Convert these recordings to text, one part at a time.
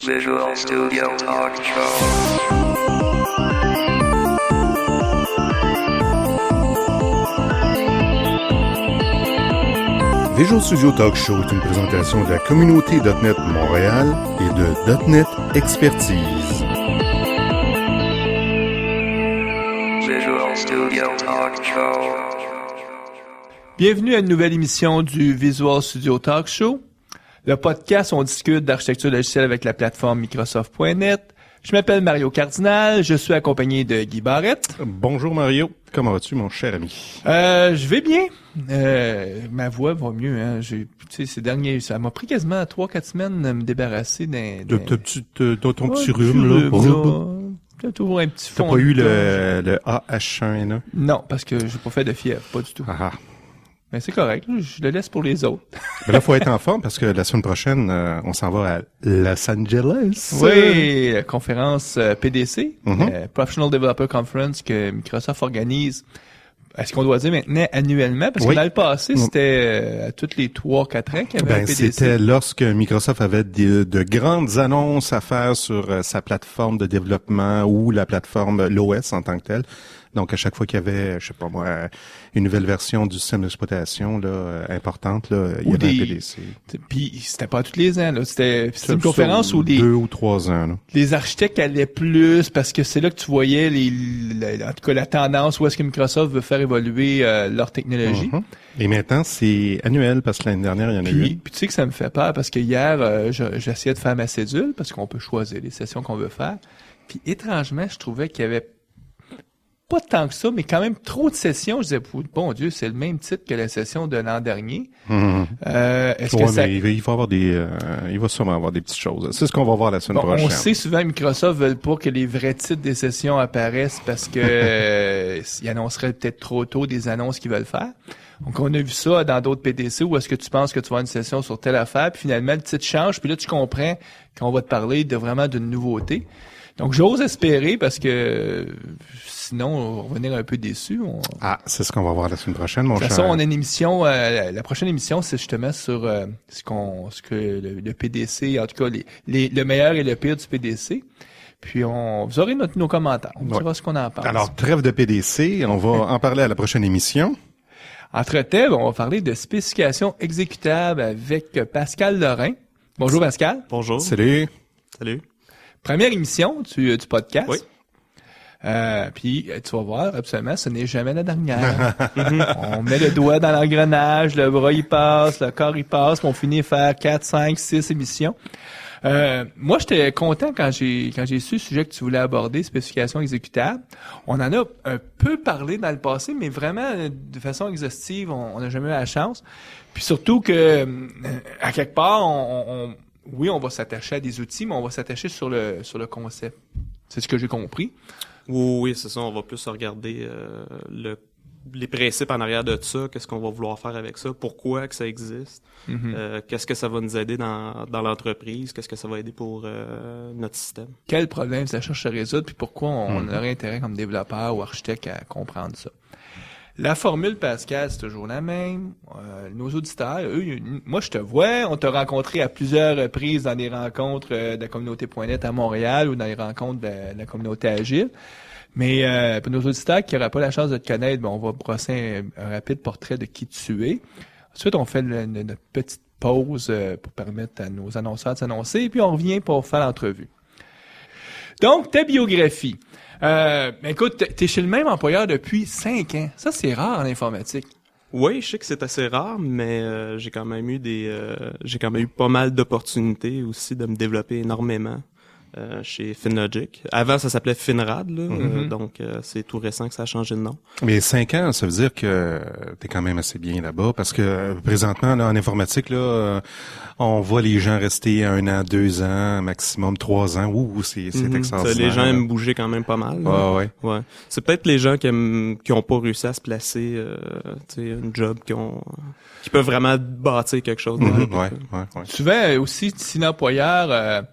Visual Studio Talk Show. Visual Studio Talk Show est une présentation de la communauté .NET Montréal et de .NET Expertise. Visual Studio Talk Show. Bienvenue à une nouvelle émission du Visual Studio Talk Show. Le podcast, on discute d'architecture logicielle avec la plateforme Microsoft.net. Je m'appelle Mario Cardinal, je suis accompagné de Guy Barrette. Bonjour Mario, comment vas-tu mon cher ami? Je vais bien. Ma voix va mieux. Hein. Ça m'a pris quasiment 3-4 semaines de me débarrasser De ton petit rhume, là. T'as toujours un petit fond. T'as pas eu le AH1N1? Non, parce que j'ai pas fait de fièvre, pas du tout. Ah. Mais c'est correct, je le laisse pour les autres. Mais là, faut être en forme parce que la semaine prochaine, on s'en va à Los Angeles. Oui, la conférence PDC, Professional Developer Conference que Microsoft organise. Est-ce qu'on doit dire maintenant annuellement? Parce que dans le passé, c'était à toutes les 3-4 ans qu'il y avait un PDC. C'était lorsque Microsoft avait de grandes annonces à faire sur sa plateforme de développement ou la plateforme, l'OS en tant que telle. Donc, à chaque fois qu'il y avait, je sais pas moi, une nouvelle version du système d'exploitation là, importante, là, il y avait un PDC. Puis, c'était pas tous les ans. Là. C'était une conférence où 2 ou 3 ans. Là. Les architectes allaient plus parce que c'est là que tu voyais en tout cas la tendance où est-ce que Microsoft veut faire évoluer leur technologie. Et maintenant, c'est annuel parce que l'année dernière, il y en a eu. Puis tu sais que ça me fait peur parce que hier, j'essayais de faire ma cédule parce qu'on peut choisir les sessions qu'on veut faire. Puis étrangement, je trouvais qu'il y avait pas tant que ça, mais quand même trop de sessions. Je disais, bon Dieu, c'est le même titre que la session de l'an dernier. Est-ce que ça... mais il va avoir il va sûrement avoir des petites choses. C'est ce qu'on va voir la semaine prochaine. On sait souvent que Microsoft veut pas que les vrais titres des sessions apparaissent parce que ils annonceraient peut-être trop tôt des annonces qu'ils veulent faire. Donc, on a vu ça dans d'autres PDC où est-ce que tu penses que tu vas avoir une session sur telle affaire, puis finalement, le titre change, puis là, tu comprends qu'on va te parler de vraiment d'une nouveauté. Donc, j'ose espérer parce que sinon, on va revenir un peu déçus. C'est ce qu'on va voir la semaine prochaine, mon cher. De toute façon, on a une émission, la prochaine émission, c'est justement sur ce que le PDC, en tout cas, le meilleur et le pire du PDC. Puis, vous aurez nos commentaires. On dira ce qu'on en pense. Alors, trêve de PDC, on va en parler à la prochaine émission. Entre-temps, on va parler de spécifications exécutables avec Pascal Lorrain. Bonjour Pascal. Bonjour. Salut. Première émission du podcast. Oui. Puis tu vas voir, absolument, ce n'est jamais la dernière. On met le doigt dans l'engrenage, le bras il passe, le corps il passe, puis on finit faire 4, 5, 6 émissions. Moi, j'étais content quand j'ai su le sujet que tu voulais aborder, spécifications exécutables. On en a un peu parlé dans le passé, mais vraiment de façon exhaustive, on n'a jamais eu la chance. Puis surtout que, à quelque part, on va s'attacher à des outils, mais on va s'attacher sur le concept. C'est ce que j'ai compris. Oui, c'est ça. On va plus regarder les principes en arrière de ça. Qu'est-ce qu'on va vouloir faire avec ça? Pourquoi que ça existe? Qu'est-ce que ça va nous aider dans l'entreprise? Qu'est-ce que ça va aider pour notre système? Quel problème ça cherche à résoudre? Puis pourquoi on aurait intérêt comme développeur ou architecte à comprendre ça? La formule, Pascal, c'est toujours la même. Nos auditeurs, eux, moi, je te vois, on t'a rencontré à plusieurs reprises dans des rencontres de la communauté.net à Montréal ou dans les rencontres de la communauté Agile. Mais pour nos auditeurs qui n'auraient pas la chance de te connaître, on va brosser un rapide portrait de qui tu es. Ensuite, on fait notre petite pause pour permettre à nos annonceurs de s'annoncer, puis on revient pour faire l'entrevue. Donc, ta biographie. Écoute, t'es chez le même employeur depuis 5 ans. Ça, c'est rare en informatique. Oui, je sais que c'est assez rare, mais j'ai quand même eu pas mal d'opportunités aussi de me développer énormément chez FinLogic. Avant, ça s'appelait Finrad, là, donc c'est tout récent que ça a changé de nom. Mais 5 ans, ça veut dire que t'es quand même assez bien là-bas, parce que présentement, là, en informatique, là, on voit les gens rester 1 an, 2 ans, maximum 3 ans. C'est extraordinaire. Les gens aiment bouger quand même pas mal. Ouais. C'est peut-être les gens qui ont pas réussi à se placer, une job qui peuvent vraiment bâtir quelque chose. Ouais. Souvent aussi, si l'employeur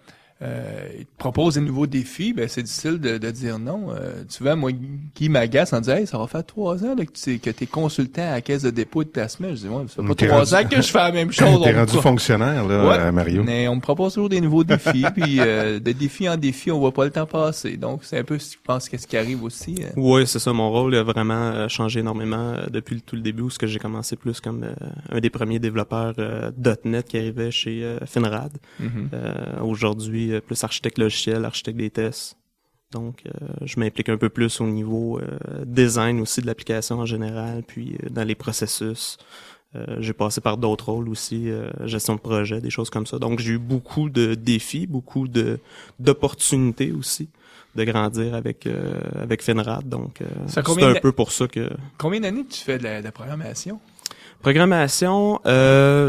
ils te proposent des nouveaux défis, ben c'est difficile de dire non. Tu vois, moi, Guy m'agace en disant, hey, ça va faire 3 ans là, que t'es consultant à la caisse de dépôt et de placement. Je dis, ouais, ça fait pas 3 ans que je fais la même chose. T'es rendu fonctionnaire, là, Mario. Mais on me propose toujours des nouveaux défis, puis de défi en défi, on voit pas le temps passer. Donc, c'est un peu, je pense, qu'est-ce qui arrive aussi. Oui, c'est ça. Mon rôle a vraiment changé énormément depuis tout le début, où ce que j'ai commencé plus comme un des premiers développeurs .NET qui arrivait chez Finrad. Aujourd'hui, plus architecte logiciel, architecte des tests. Donc, je m'implique un peu plus au niveau design aussi de l'application en général, puis dans les processus. J'ai passé par d'autres rôles aussi, gestion de projet, des choses comme ça. Donc, j'ai eu beaucoup de défis, beaucoup d'opportunités aussi de grandir avec Finrad. Donc, c'est un peu pour ça que... Combien d'années tu fais de la programmation? Programmation,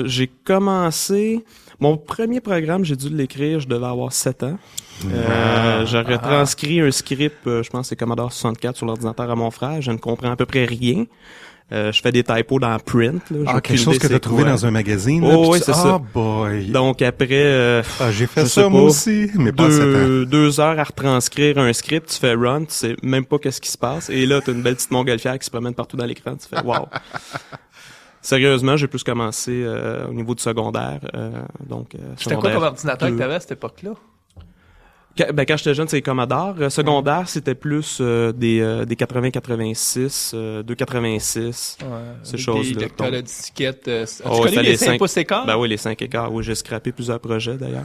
j'ai commencé... Mon premier programme, j'ai dû l'écrire, je devais avoir 7 ans. J'aurais transcrit un script, je pense que c'est Commodore 64 sur l'ordinateur à mon frère. Je ne comprends à peu près rien. Je fais des typos dans Print. Là. Quelque chose que tu as trouvé dans un magazine. Oh, oui, c'est ça. Oh boy. Donc après... j'ai fait ça moi aussi, mais pas 7 ans. 2 heures à retranscrire un script, tu fais run, tu sais même pas qu'est-ce qui se passe. Et là, tu as une belle petite montgolfière qui se promène partout dans l'écran. Tu fais wow. Sérieusement, j'ai plus commencé au niveau du secondaire. C'était quoi comme ordinateur que t'avais à cette époque-là? Quand j'étais jeune, c'est Commodore. Secondaire, c'était plus des 80-86, 286, ces choses-là. Des lecteurs de disquettes. Tu connais les 5 pouces écarts? Ben oui, les 5 écarts. Oui, j'ai scrappé plusieurs projets d'ailleurs.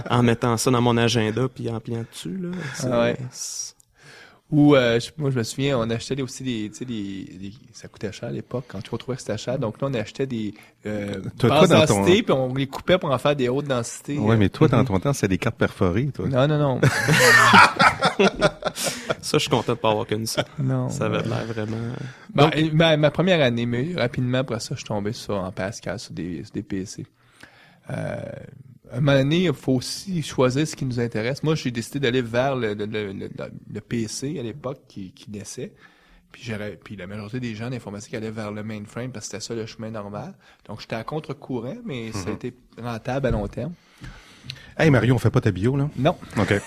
En mettant ça dans mon agenda puis en pliant dessus. Là. Ou moi je me souviens, on achetait aussi des ça coûtait cher à l'époque quand tu retrouvais que c'était cher. Donc là on achetait des basses densités puis on les coupait pour en faire des hautes densités. Ouais, mais toi dans ton temps, c'est des cartes perforées, toi. Non. Ça, je suis content de pas avoir connu ça. Non. Ça avait l'air vraiment. Donc, ma première année, mais rapidement après ça, je suis tombé en Pascal sur des PC. À un moment donné, il faut aussi choisir ce qui nous intéresse. Moi, j'ai décidé d'aller vers le PC à l'époque qui naissait. Puis la majorité des gens d'informatique allaient vers le mainframe parce que c'était ça le chemin normal. Donc, j'étais à contre-courant, mais ça a été rentable à long terme. Hey Mario, on fait pas ta bio, là? Non. OK.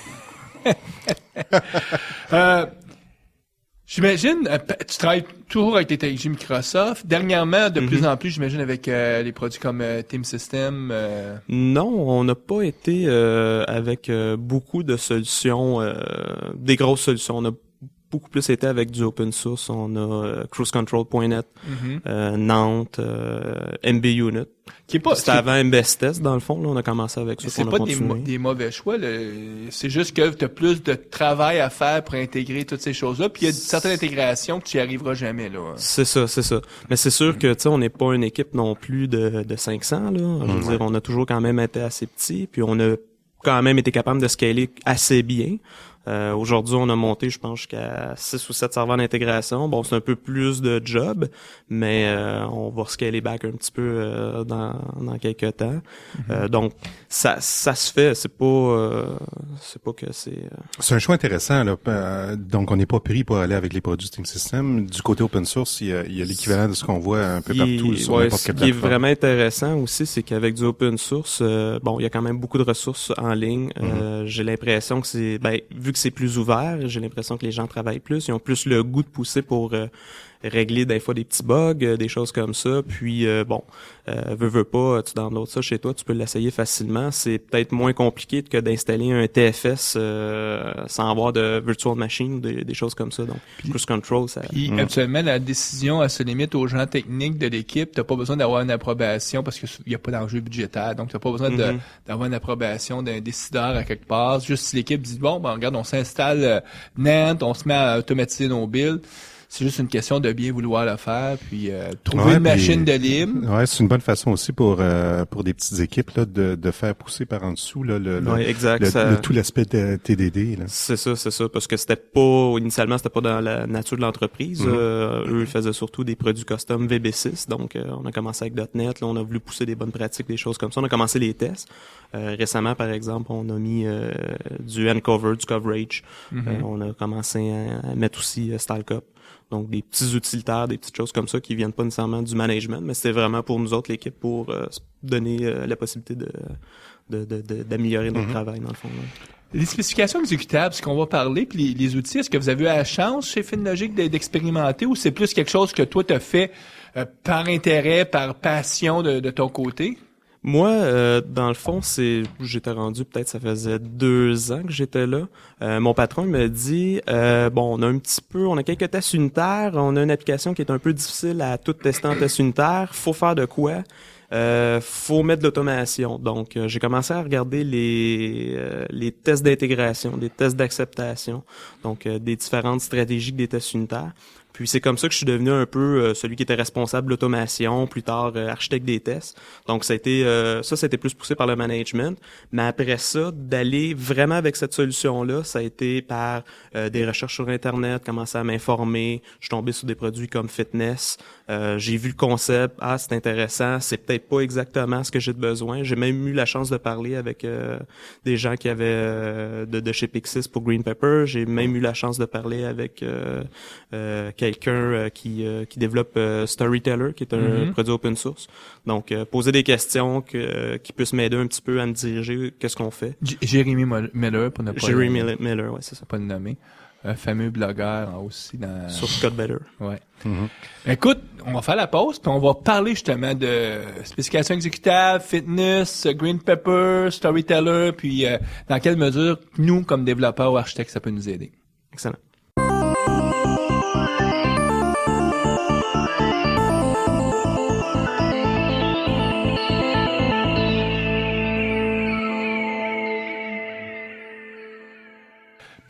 J'imagine, tu travailles toujours avec des technologies Microsoft. Dernièrement, de plus en plus, j'imagine, avec les produits comme Team System. Non, on n'a pas été avec beaucoup de solutions, des grosses solutions. On a beaucoup plus été avec du open source. On a cruisecontrol.net, Nantes, MB Unit. C'était avant MBS Test, dans le fond. Là, on a commencé avec ça. C'est pas des mauvais choix. C'est juste que tu as plus de travail à faire pour intégrer toutes ces choses-là. Puis il y a certaines intégrations que tu n'y arriveras jamais. Là. C'est ça. Mais c'est sûr que on n'est pas une équipe non plus de 500. Là. Je veux dire, on a toujours quand même été assez petit. Puis on a quand même été capable de scaler assez bien. Aujourd'hui, on a monté, je pense, jusqu'à 6 ou 7 serveurs d'intégration. Bon, c'est un peu plus de job, mais on va scaler back un petit peu dans quelques temps. Donc, ça se fait. C'est pas que c'est... C'est un choix intéressant, là. Donc, on n'est pas pris pour aller avec les produits Team System. Du côté open source, il y a l'équivalent de ce qu'on voit un peu partout sur n'importe quelle plateforme. Ce qui est vraiment intéressant aussi, c'est qu'avec du open source, il y a quand même beaucoup de ressources en ligne. J'ai l'impression que c'est... vu que c'est plus ouvert, j'ai l'impression que les gens travaillent plus, ils ont plus le goût de pousser pour régler des fois des petits bugs, des choses comme ça. Puis veux pas, tu downloads ça chez toi, tu peux l'essayer facilement. C'est peut-être moins compliqué que d'installer un TFS sans avoir de virtual machine, des choses comme ça. Donc, Cruise Control, ça... Puis, actuellement, la décision, elle se limite aux gens techniques de l'équipe. T'as pas besoin d'avoir une approbation parce que il y a pas d'enjeu budgétaire. Donc, t'as pas besoin d'avoir une approbation d'un décideur à quelque part. Juste si l'équipe dit, regarde, on s'installe Nantes, on se met à automatiser nos builds. C'est juste une question de bien vouloir le faire, puis trouver une machine de libre. Ouais, c'est une bonne façon aussi pour des petites équipes là de faire pousser par en dessous là tout l'aspect de TDD. Là. C'est ça, parce que initialement c'était pas dans la nature de l'entreprise. Eux ils faisaient surtout des produits custom VB6, donc on a commencé avec .NET, là, on a voulu pousser des bonnes pratiques, des choses comme ça. On a commencé les tests. Récemment, par exemple, on a mis du Uncover, du Coverage. On a commencé à mettre aussi StyleCup. Donc, des petits utilitaires, des petites choses comme ça qui viennent pas nécessairement du management, mais c'était vraiment pour nous autres, l'équipe, pour donner la possibilité d'améliorer notre travail, dans le fond. Là. Les spécifications exécutables, ce qu'on va parler, puis les outils, est-ce que vous avez eu la chance chez FinLogic d'expérimenter ou c'est plus quelque chose que toi t'as fait par intérêt, par passion de ton côté? Moi, dans le fond, j'étais rendu, peut-être ça faisait 2 ans que j'étais là. Mon patron il m'a dit, bon, on a quelques tests unitaires, on a une application qui est un peu difficile à tout tester en tests unitaires, faut faire de quoi? Faut mettre de l'automation. Donc, j'ai commencé à regarder les tests d'intégration, des tests d'acceptation, donc des différentes stratégies des tests unitaires. Puis c'est comme ça que je suis devenu un peu celui qui était responsable de l'automation, plus tard architecte des tests. Donc ça a été plus poussé par le management. Mais après ça, d'aller vraiment avec cette solution-là, ça a été par des recherches sur Internet, commencer à m'informer. Je suis tombé sur des produits comme Fitness. J'ai vu le concept. Ah, c'est intéressant. C'est peut-être pas exactement ce que j'ai de besoin. J'ai même eu la chance de parler avec des gens qui avaient de chez Pixis pour Green Pepper. J'ai même eu la chance de parler avec quelqu'un qui développe Storyteller, qui est un produit open source. Donc, poser des questions qui puissent m'aider un petit peu à me diriger qu'est-ce qu'on fait. Jérémy Miller, pour ne pas Jérémy Miller, ouais, c'est ça. Pas le nommer. Un fameux blogueur aussi dans... Sur Codebetter. Ouais. Écoute, on va faire la pause, puis on va parler justement de spécifications exécutables, fitness, Green Pepper, Storyteller, puis dans quelle mesure, nous, comme développeurs ou architectes, ça peut nous aider. Excellent.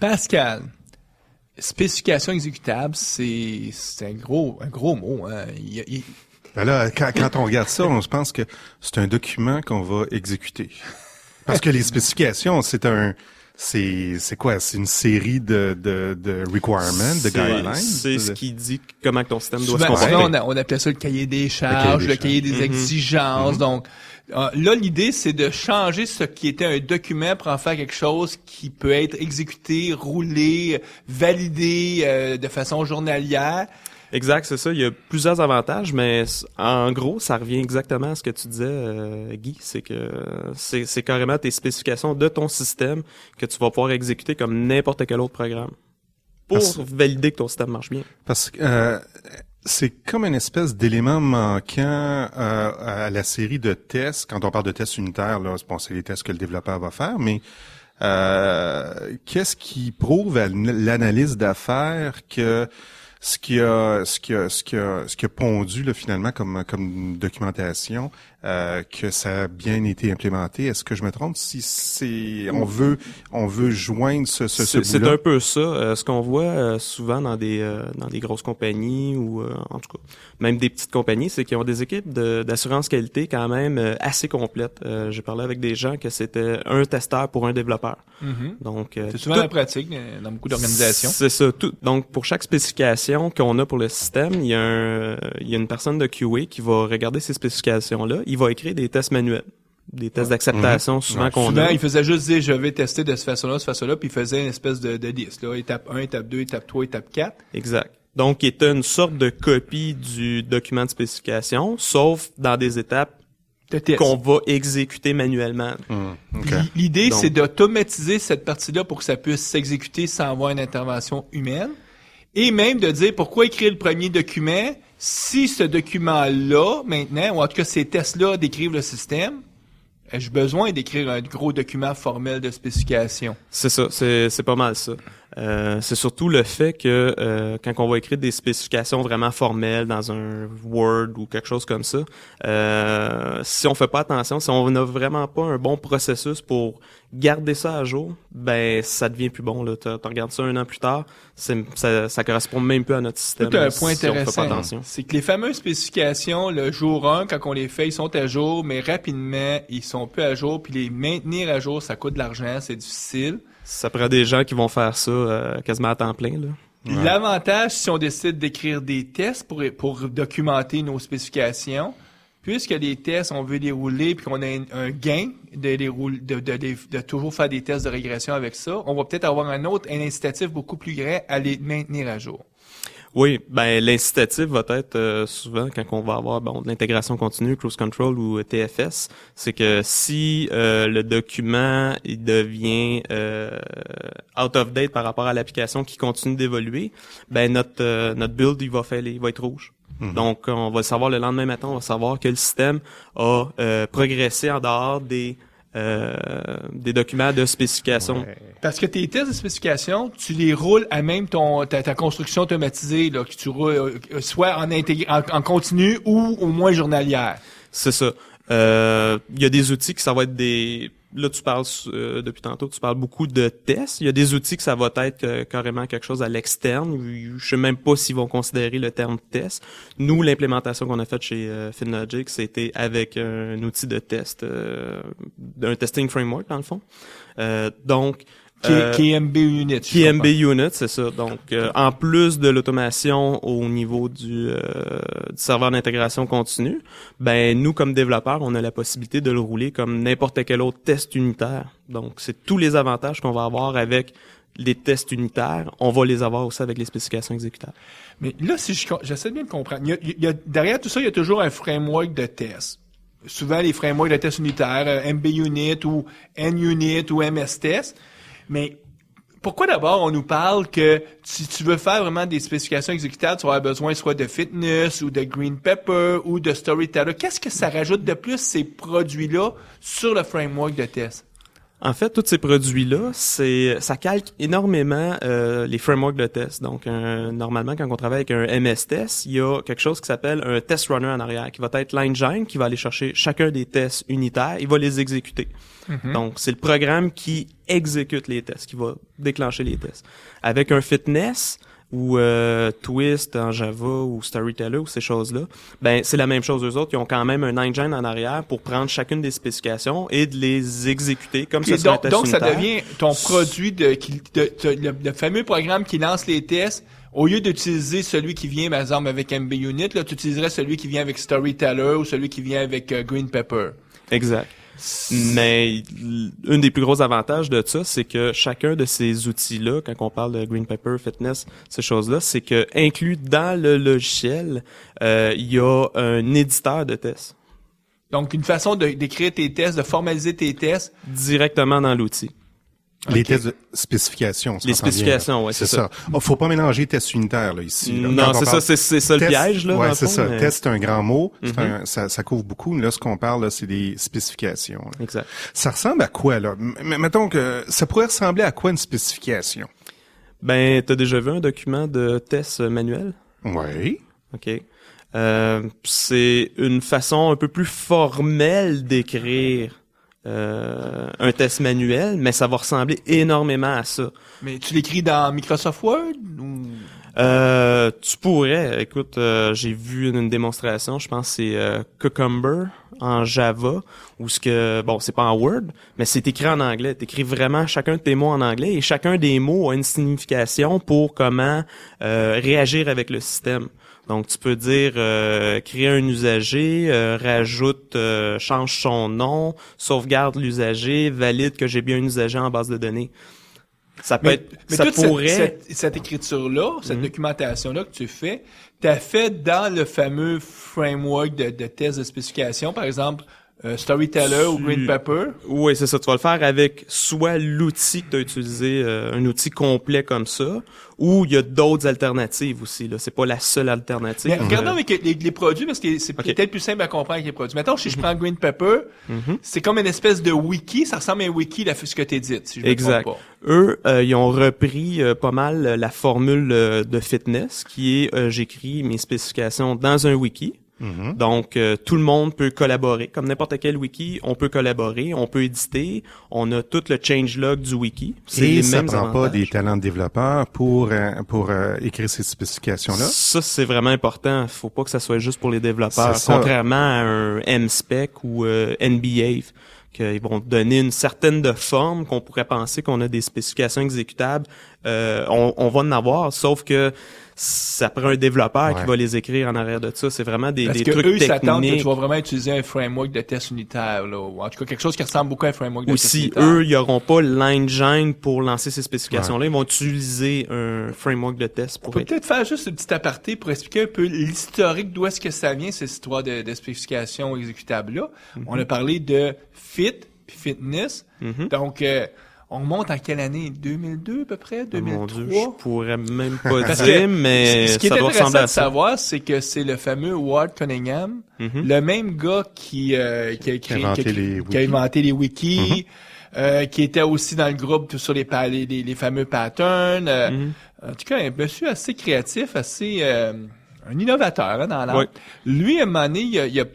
Pascal, spécification exécutable, c'est un gros mot. Hein. Ben là, quand on regarde ça, on se pense que c'est un document qu'on va exécuter. Parce que les spécifications, c'est quoi? C'est une série de requirements, de guidelines? C'est ce qui dit comment ton système doit se Souvent, comporter. on appelait ça le cahier des charges, le cahier des exigences. Donc, là, l'idée, c'est de changer ce qui était un document pour en faire quelque chose qui peut être exécuté, roulé, validé de façon journalière. Exact, c'est ça. Il y a plusieurs avantages, mais en gros, ça revient exactement à ce que tu disais, Guy. C'est que c'est carrément tes spécifications de ton système que tu vas pouvoir exécuter comme n'importe quel autre programme pour valider que ton système marche bien. Parce que c'est comme une espèce d'élément manquant à la série de tests. Quand on parle de tests unitaires, là, c'est les tests que le développeur va faire, mais qu'est-ce qui prouve à l'analyse d'affaires que ce qui a pondu là, finalement comme documentation, que ça a bien été implémenté. Est-ce que je me trompe si on veut joindre ce bout-là? C'est un peu ça. Ce qu'on voit souvent dans des grosses compagnies ou en tout cas même des petites compagnies, c'est qu'ils ont des équipes d'assurance qualité quand même assez complètes. J'ai parlé avec des gens que c'était un testeur pour un développeur. Donc c'est souvent la pratique dans beaucoup d'organisations. C'est ça. Donc pour chaque spécification qu'on a pour le système, il y a une personne de QA qui va regarder ces spécifications-là. Il va écrire des tests manuels, des tests d'acceptation souvent qu'on a. Souvent, il faisait juste dire, je vais tester de cette façon-là, puis il faisait une espèce de liste, là. Étape 1, étape 2, étape 3, étape 4. Exact. Donc, il était une sorte de copie du document de spécification, sauf dans des étapes qu'on va exécuter manuellement. Okay. L'idée, c'est d'automatiser cette partie-là pour que ça puisse s'exécuter sans avoir une intervention humaine. Et même de dire pourquoi écrire le premier document si ce document-là, maintenant, ou en tout cas ces tests-là décrivent le système, ai-je besoin d'écrire un gros document formel de spécification? C'est ça, c'est pas mal ça. C'est surtout le fait que quand on va écrire des spécifications vraiment formelles dans un Word ou quelque chose comme ça, si on fait pas attention, si on n'a vraiment pas un bon processus pour garder ça à jour, ben ça devient plus bon. Là, tu regardes ça 1 an plus tard, ça correspond même plus à notre système. Tout un point si intéressant, c'est que les fameuses spécifications, le jour 1, quand on les fait, ils sont à jour, mais rapidement, ils sont peu à jour, puis les maintenir à jour, ça coûte de l'argent, c'est difficile. Ça prend des gens qui vont faire ça quasiment à temps plein, là. Ouais. L'avantage, si on décide d'écrire des tests pour documenter nos spécifications, puisque les tests, on veut les rouler puis qu'on a un gain de toujours faire des tests de régression avec ça, on va peut-être avoir un incitatif beaucoup plus grand à les maintenir à jour. Oui, ben l'incitatif va être souvent quand on va avoir de l'intégration continue, cruise control ou TFS, c'est que si le document il devient out of date par rapport à l'application qui continue d'évoluer, ben notre build il va être rouge. Donc on va le savoir le lendemain matin, on va savoir que le système a progressé en dehors des documents de spécification. Ouais. Parce que tes tests de spécification, tu les roules à même ta construction automatisée, là, que tu roules soit en continu ou au moins journalière. C'est ça. Il y a des outils que ça va être des... Là, tu parles, depuis tantôt, tu parles beaucoup de tests. Il y a des outils que ça va être carrément quelque chose à l'externe. Je sais même pas s'ils vont considérer le terme test. Nous, l'implémentation qu'on a faite chez FinLogic, c'était avec un outil de test, un testing framework, dans le fond. Donc, Qui est MB Unit. Qui est MB Unit, c'est ça. Donc, en plus de l'automation au niveau du serveur d'intégration continue, ben nous, comme développeurs, on a la possibilité de le rouler comme n'importe quel autre test unitaire. Donc, c'est tous les avantages qu'on va avoir avec les tests unitaires, on va les avoir aussi avec les spécifications exécutables. Mais là, si j'essaie de bien de comprendre, derrière tout ça, il y a toujours un framework de test. Souvent, les frameworks de test unitaires, MB Unit ou N-Unit ou MS-Test. Mais pourquoi d'abord on nous parle que si tu veux faire vraiment des spécifications exécutables, tu vas avoir besoin soit de Fitness ou de Green Pepper ou de Storyteller. Qu'est-ce que ça rajoute de plus, ces produits-là, sur le framework de test? En fait, tous ces produits-là, ça calque énormément les frameworks de test. Donc, normalement, quand on travaille avec un MS-test, il y a quelque chose qui s'appelle un test runner en arrière, qui va être l'engine qui va aller chercher chacun des tests unitaires, il va les exécuter. Donc, c'est le programme qui exécute les tests, qui va déclencher les tests. Avec un fitness ou Twist en Java ou Storyteller ou ces choses-là, ben c'est la même chose. Eux autres, ils ont quand même un engine en arrière pour prendre chacune des spécifications et de les exécuter comme ça serait un test donc ça unitaire. devient ton produit le fameux programme qui lance les tests. Au lieu d'utiliser celui qui vient, par exemple, avec MB Unit, là, tu utiliserais celui qui vient avec Storyteller ou celui qui vient avec Green Pepper. Exact. Mais un des plus gros avantages de ça, c'est que chacun de ces outils-là, quand on parle de Green Pepper, Fitness, ces choses-là, c'est que inclus dans le logiciel, il y a un éditeur de tests. Donc, une façon d'écrire tes tests, de formaliser tes tests. Directement dans l'outil. Les tests de spécification. Les spécifications, ouais, c'est ça. Oh, faut pas mélanger test unitaire, là, ici. Là. Non, c'est ça, c'est ça le piège, là. Ouais, c'est ça. Mais... Test, c'est un grand mot. Ça couvre beaucoup. Là, ce qu'on parle, là, c'est des spécifications. Là. Exact. Ça ressemble à quoi, là? Mettons que ça pourrait ressembler à quoi une spécification? Ben, t'as déjà vu un document de test manuel? Oui. OK. C'est une façon un peu plus formelle d'écrire un test manuel, mais ça va ressembler énormément à ça. Mais tu l'écris dans Microsoft Word ou... Tu pourrais, écoute, j'ai vu une démonstration, je pense que c'est Cucumber en Java, où c'est pas en Word, mais c'est écrit en anglais. T'écris vraiment chacun de tes mots en anglais et chacun des mots a une signification pour comment réagir avec le système. Donc, tu peux dire créer un usager, rajoute, change son nom, sauvegarde l'usager, valide que j'ai bien un usager en base de données. Ça peut être, mais ça toute pourrait. cette écriture-là, cette documentation-là que tu fais, t'as fait dans le fameux framework de test de spécification, par exemple, Storyteller ou Green Pepper. Oui, c'est ça. Tu vas le faire avec soit l'outil que tu as utilisé, un outil complet comme ça, ou il y a d'autres alternatives aussi. Là, c'est pas la seule alternative. Mais regardons avec les produits, parce que c'est peut-être plus simple à comprendre avec les produits. Mettons, si je prends Green Pepper, c'est comme une espèce de wiki. Ça ressemble à un wiki, ce que t'es dit, si je me trompe pas. Eux, ils ont repris pas mal la formule de fitness, qui est j'écris mes spécifications dans un wiki. Donc, tout le monde peut collaborer. Comme n'importe quel wiki, on peut collaborer, on peut éditer, on a tout le changelog du wiki. C'est les ça mêmes prend avantages. Pas des talents de développeurs pour écrire ces spécifications-là? Ça, c'est vraiment important. Faut pas que ça soit juste pour les développeurs. Contrairement à un MSpec ou NBAve, qu'ils vont donner une certaine de forme qu'on pourrait penser qu'on a des spécifications exécutables. On va en avoir, sauf que ça prend un développeur qui va les écrire en arrière de ça. C'est vraiment des Parce trucs que eux, techniques. ils s'attendent que tu vas vraiment utiliser un framework de test unitaire, là. Ou en tout cas, quelque chose qui ressemble beaucoup à un framework de Ou test si unitaire. eux, ils n'auront pas l'engine pour lancer ces spécifications-là, ils vont utiliser un framework de test On pour peut peut-être faire juste une petite aparté pour expliquer un peu l'historique d'où est-ce que ça vient, cette histoire de spécification exécutable-là. On a parlé de fit puis fitness. Donc, on remonte en quelle année? 2002 à peu près? 2003? Mon Dieu, je pourrais même pas Parce dire, que mais ce qui est ça doit intéressant ressembler de à ça. savoir, c'est que c'est le fameux Ward Cunningham, le même gars qui a écrit, Qui a inventé les qui a wikis. inventé les wikis, qui était aussi dans le groupe sur les fameux patterns. En tout cas, un monsieur assez créatif, assez un innovateur hein, dans l'art. Ouais. Lui, à un moment donné, il a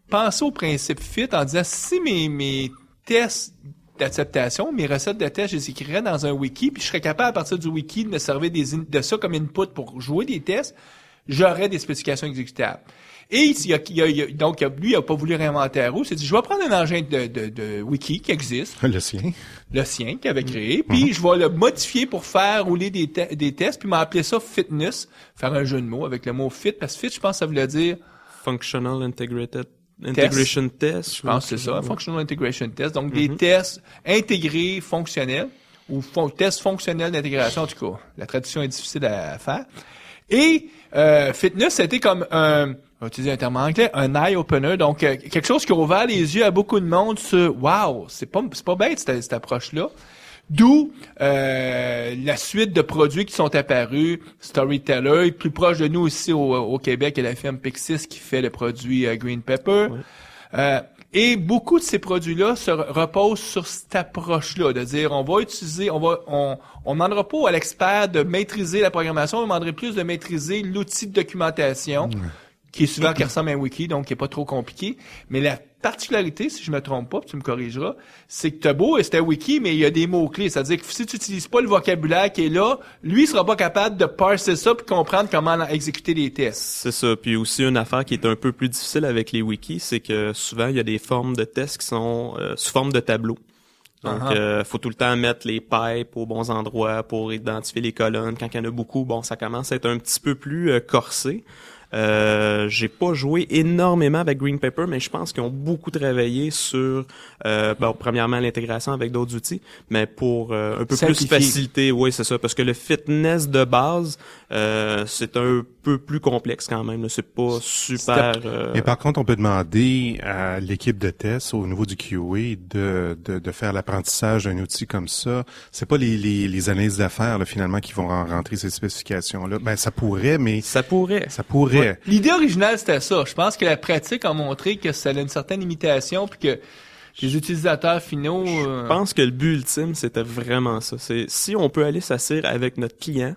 pensé au principe fit en disant si mes tests d'acceptation, mes recettes de tests, je les écrirais dans un wiki, puis je serais capable à partir du wiki de me servir de ça comme input pour jouer des tests, j'aurais des spécifications exécutables. Et donc lui, il a pas voulu réinventer la roue, il s'est dit je vais prendre un engin de wiki qui existe, Le sien. le sien qu'il avait créé, puis je vais le modifier pour faire rouler des tests, puis m'appeler ça fitness, faire un jeu de mots avec le mot fit, parce que fit, je pense que ça voulait dire Functional Integration Test. je pense que c'est ça, un Functional Integration Test. Donc, des tests intégrés fonctionnels ou tests fonctionnels d'intégration. En tout cas, la traduction est difficile à faire. Et fitness, c'était comme on va utiliser un terme anglais, un eye-opener. Donc, quelque chose qui a ouvert les yeux à beaucoup de monde sur « Wow, c'est pas bête cette approche-là ». D'où la suite de produits qui sont apparus, Storyteller, plus proche de nous aussi au Québec, il y a la firme Pixis qui fait le produit Green Pepper. Ouais. Et beaucoup de ces produits-là se reposent sur cette approche-là, de dire on va utiliser, on demandera pas à l'expert de maîtriser la programmation, on demanderait plus de maîtriser l'outil de documentation, qui est souvent qui ressemble à un wiki, donc qui est pas trop compliqué. Mais la particularité, si je me trompe pas, puis tu me corrigeras, c'est que t'as beau, c'est un wiki, mais il y a des mots-clés. C'est-à-dire que si tu utilises pas le vocabulaire qui est là, lui, il sera pas capable de parser ça pour comprendre comment exécuter les tests. C'est ça. Puis aussi, une affaire qui est un peu plus difficile avec les wikis, c'est que souvent, il y a des formes de tests qui sont sous forme de tableau. Donc, faut tout le temps mettre les pipes aux bons endroits pour identifier les colonnes. Quand il y en a beaucoup, bon, ça commence à être un petit peu plus corsé. J'ai pas joué énormément avec Green Pepper, mais je pense qu'ils ont beaucoup travaillé sur, premièrement, l'intégration avec d'autres outils, mais pour un peu plus faciliter, oui, c'est ça, parce que le fitness de base, c'est un peu plus complexe quand même, là. C'est pas super... Et par contre, on peut demander à l'équipe de test, au niveau du QA, de faire l'apprentissage d'un outil comme ça. C'est pas les analyses d'affaires, là, finalement, qui vont rentrer ces spécifications-là. Ben, ça pourrait, mais... Ça pourrait. Ouais. L'idée originale, c'était ça. Je pense que la pratique a montré que ça a une certaine limitation, puis que les utilisateurs finaux... Je pense que le but ultime, c'était vraiment ça. C'est si on peut aller s'asseoir avec notre client,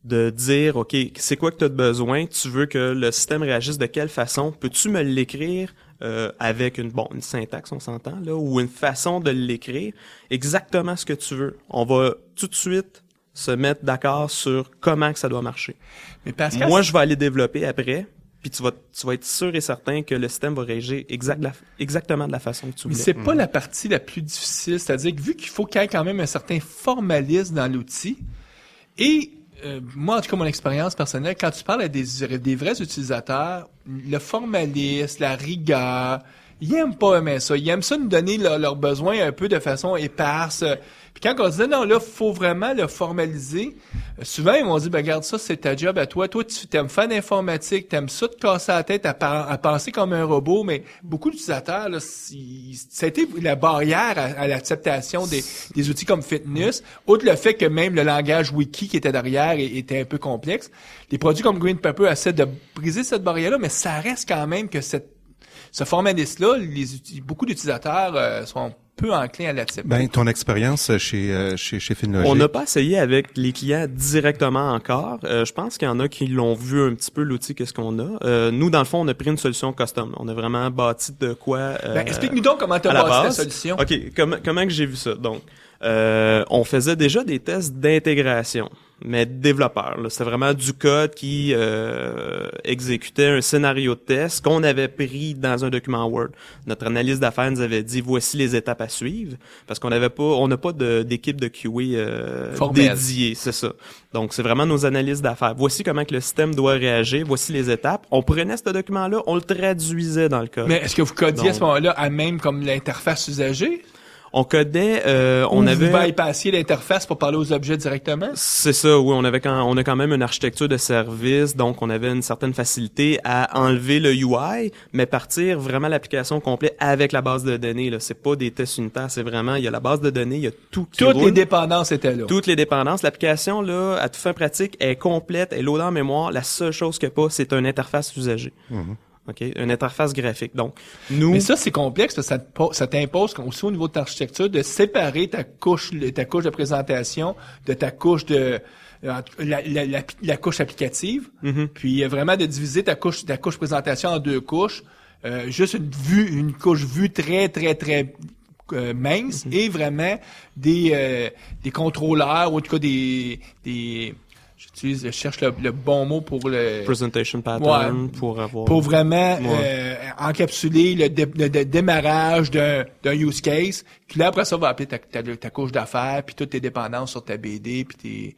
de dire, OK, c'est quoi que tu as besoin? Tu veux que le système réagisse de quelle façon? Peux-tu me l'écrire avec une syntaxe, on s'entend, là, ou une façon de l'écrire? Exactement ce que tu veux. On va tout de suite se mettre d'accord sur comment que ça doit marcher. Mais Pascal, moi, je vais aller développer après, puis tu vas être sûr et certain que le système va réagir exactement de la façon que tu voulais. Mais c'est pas la partie la plus difficile, c'est-à-dire que vu qu'il faut qu'il y ait quand même un certain formalisme dans l'outil, et moi, en tout cas, mon expérience personnelle, quand tu parles à des vrais utilisateurs, le formalisme, la rigueur, ils aiment pas aimer ça. Ils aiment ça nous donner leurs besoins un peu de façon éparse. Puis quand on disait, non, là, faut vraiment le formaliser, souvent, ils m'ont dit, ben, regarde ça, c'est ta job à toi. Toi, tu t'aimes faire d'informatique, t'aimes ça te casser la tête à penser comme un robot, mais beaucoup d'utilisateurs, là, ça a été la barrière à l'acceptation des outils comme Fitness, outre le fait que même le langage wiki qui était derrière était un peu complexe. Les produits comme Green Pepper essaient de briser cette barrière-là, mais ça reste quand même que ce formalisme-là, beaucoup d'utilisateurs sont peu enclins à l'accepter. Ben, ton expérience chez FinLogic. On n'a pas essayé avec les clients directement encore. Je pense qu'il y en a qui l'ont vu un petit peu l'outil, qu'est-ce qu'on a. Nous, dans le fond, on a pris une solution custom. On a vraiment bâti de quoi. Explique-nous donc comment tu as bâti ta solution. OK, comment que j'ai vu ça? Donc, On faisait déjà des tests d'intégration, mais développeurs. C'était vraiment du code qui exécutait un scénario de test qu'on avait pris dans un document Word. Notre analyse d'affaires nous avait dit voici les étapes à suivre, parce qu'on n'a pas d'équipe de QA dédiée, c'est ça. Donc c'est vraiment nos analyses d'affaires. Voici comment que le système doit réagir, voici les étapes. On prenait ce document-là, on le traduisait dans le code. Mais est-ce que vous codiez à ce moment-là à même comme l'interface usagée? On codait, Vous bypassiez l'interface pour parler aux objets directement? C'est ça, oui. On a quand même une architecture de service, donc on avait une certaine facilité à enlever le UI, mais partir vraiment l'application complète avec la base de données. Là, c'est pas des tests unitaires, c'est vraiment il y a la base de données, il y a tout qui roule. Toutes les dépendances étaient là. Toutes les dépendances. L'application là, à toute fin pratique, est complète, est loadée en mémoire. La seule chose qu'il n'y a pas, c'est une interface usagée. OK, une interface graphique. Donc, Mais ça, c'est complexe, parce que ça t'impose aussi au niveau de ta architecture de séparer ta couche de présentation de ta couche de la couche applicative, puis vraiment de diviser ta couche présentation en deux couches, juste une couche vue très très très mince et vraiment des contrôleurs, ou en tout cas des je cherche le bon mot pour le presentation pattern, pour vraiment encapsuler le démarrage d'un use case, puis là après ça on va appeler ta couche d'affaires, puis toutes tes dépendances sur ta BD, puis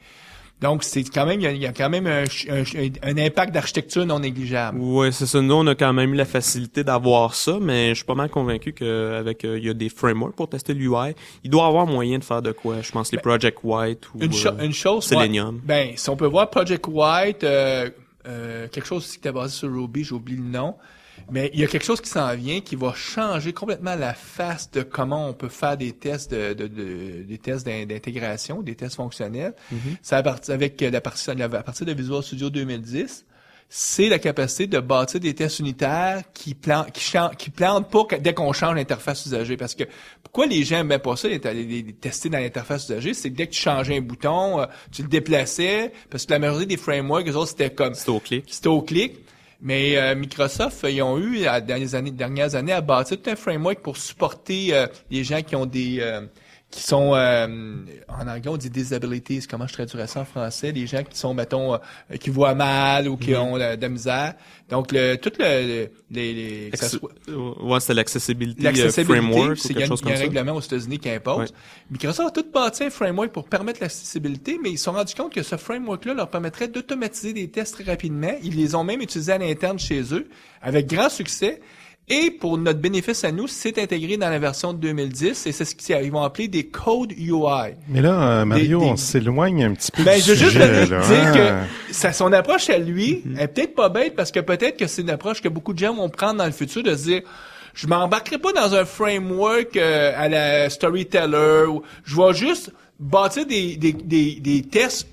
donc c'est quand même il y a quand même un impact d'architecture non négligeable. Ouais, c'est ça. Nous on a quand même eu la facilité d'avoir ça, mais je suis pas mal convaincu que avec il y a des frameworks pour tester l'UI, il doit y avoir moyen de faire de quoi. Je pense les Project White ou une chose Selenium. Si on peut voir Project White, quelque chose aussi qui était basé sur Ruby, j'oublie le nom. Mais il y a quelque chose qui s'en vient qui va changer complètement la face de comment on peut faire des tests des tests d'intégration, des tests fonctionnels. C'est à partir de Visual Studio 2010, c'est la capacité de bâtir des tests unitaires qui plantent pas dès qu'on change l'interface usagée. Parce que pourquoi les gens aimaient pas ça, les tester dans l'interface usagée, c'est que dès que tu changeais un bouton, tu le déplaçais, parce que la majorité des frameworks, eux autres, c'était comme c'était au clic. Mais Microsoft, ils ont eu, dans les dernières années, à bâtir tout un framework pour supporter les gens qui ont qui sont, en anglais, on dit disabilities. Comment je traduirais ça en français? Les gens qui sont, mettons, qui voient mal ou qui ont de la misère. Donc, ouais, c'est l'accessibilité framework ou quelque chose comme ça. Il y a un règlement aux États-Unis qui impose. Ouais. Microsoft a tout bâti un framework pour permettre l'accessibilité, mais ils se sont rendus compte que ce framework-là leur permettrait d'automatiser des tests très rapidement. Ils les ont même utilisés à l'interne chez eux, avec grand succès. Et pour notre bénéfice à nous, c'est intégré dans la version de 2010 et c'est ce qu'ils vont appeler des Code UI. Mais là, Mario, on s'éloigne un petit peu du je veux juste sujet, dire que son approche à lui est peut-être pas bête parce que peut-être que c'est une approche que beaucoup de gens vont prendre dans le futur de se dire je m'embarquerai pas dans un framework à la Storyteller. Je vais juste bâtir des tests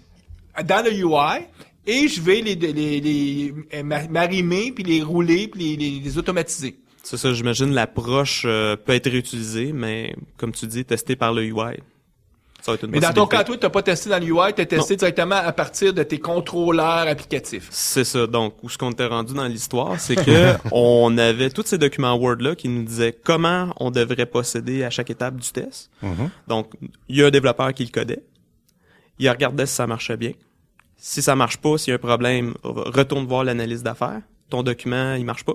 dans le UI. Et je vais les m'arrimer, puis les rouler, puis les automatiser. C'est ça, j'imagine l'approche peut être réutilisée, mais comme tu dis, testée par le UI. Ça va être une mais dans ton cas, toi, tu n'as pas testé dans le UI, tu as testé directement à partir de tes contrôleurs applicatifs. C'est ça. Donc, où ce qu'on était rendu dans l'histoire, c'est que on avait tous ces documents Word-là qui nous disaient comment on devrait procéder à chaque étape du test. Donc, il y a un développeur qui le codait. Il regardait si ça marchait bien. Si ça marche pas, s'il y a un problème, retourne voir l'analyse d'affaires. Ton document, il marche pas.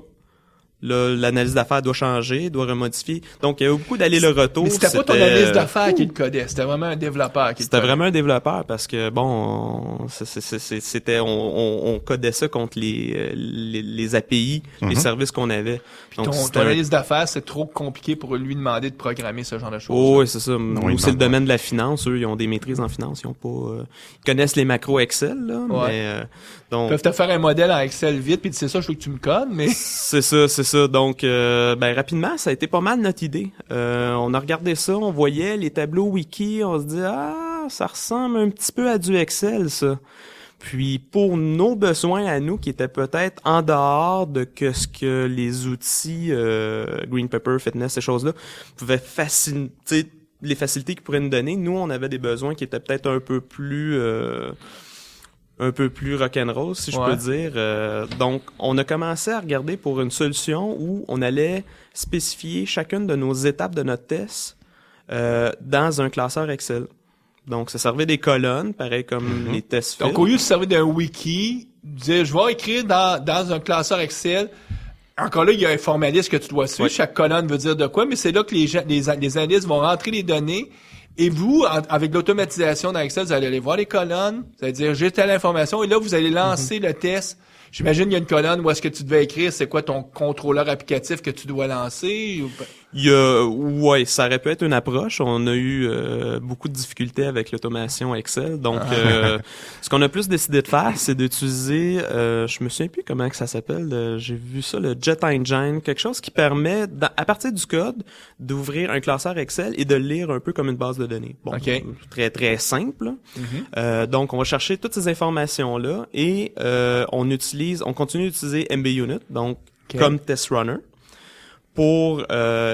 Là, l'analyse d'affaires doit changer, doit remodifier. Donc, il y a beaucoup d'aller-le-retour. Mais c'était pas ton analyse d'affaires qui le codait, c'était vraiment un développeur qui le codait. C'était vraiment un développeur parce que, bon, on codait ça contre les API, les services qu'on avait. Puis ton analyse d'affaires, c'est trop compliqué pour lui demander de programmer ce genre de choses. Oh, oui, c'est ça. Nous, c'est le domaine de la finance. Eux, ils ont des maîtrises en finance. Ils ont pas, ils connaissent les macros Excel, là, mais, donc. Ils peuvent te faire un modèle en Excel vite, puis c'est ça, je veux que tu me codes, mais. C'est ça. Donc, rapidement, ça a été pas mal notre idée. On a regardé ça, on voyait les tableaux wiki, on se dit ça ressemble un petit peu à du Excel, ça. Puis pour nos besoins à nous, qui étaient peut-être en dehors de ce que les outils Green Pepper, Fitness, ces choses-là pouvaient faciliter, les facilités qu'ils pourraient nous donner, nous on avait des besoins qui étaient peut-être un peu plus rock'n'roll, si je peux dire. Donc, on a commencé à regarder pour une solution où on allait spécifier chacune de nos étapes de notre test dans un classeur Excel. Donc, ça servait des colonnes, pareil comme les tests Donc, au lieu de se servir d'un wiki, dire, je vais écrire dans un classeur Excel. Encore là, il y a un formalisme que tu dois suivre. Oui. Chaque colonne veut dire de quoi, mais c'est là que les analystes vont rentrer les données. Et vous, avec l'automatisation dans Excel, vous allez aller voir les colonnes. Vous allez dire, j'ai telle information. Et là, vous allez lancer le test. J'imagine qu'il y a une colonne où est-ce que tu devais écrire, c'est quoi ton contrôleur applicatif que tu dois lancer. Ouais, ça aurait pu être une approche. On a eu beaucoup de difficultés avec l'automation Excel. Donc, ce qu'on a plus décidé de faire, c'est d'utiliser, je me souviens plus comment que ça s'appelle. J'ai vu ça, le Jet Engine, quelque chose qui permet, à partir du code, d'ouvrir un classeur Excel et de le lire un peu comme une base de données. Bon, très très simple. Donc, on va chercher toutes ces informations-là et on continue d'utiliser MBUnit, donc comme test runner, pour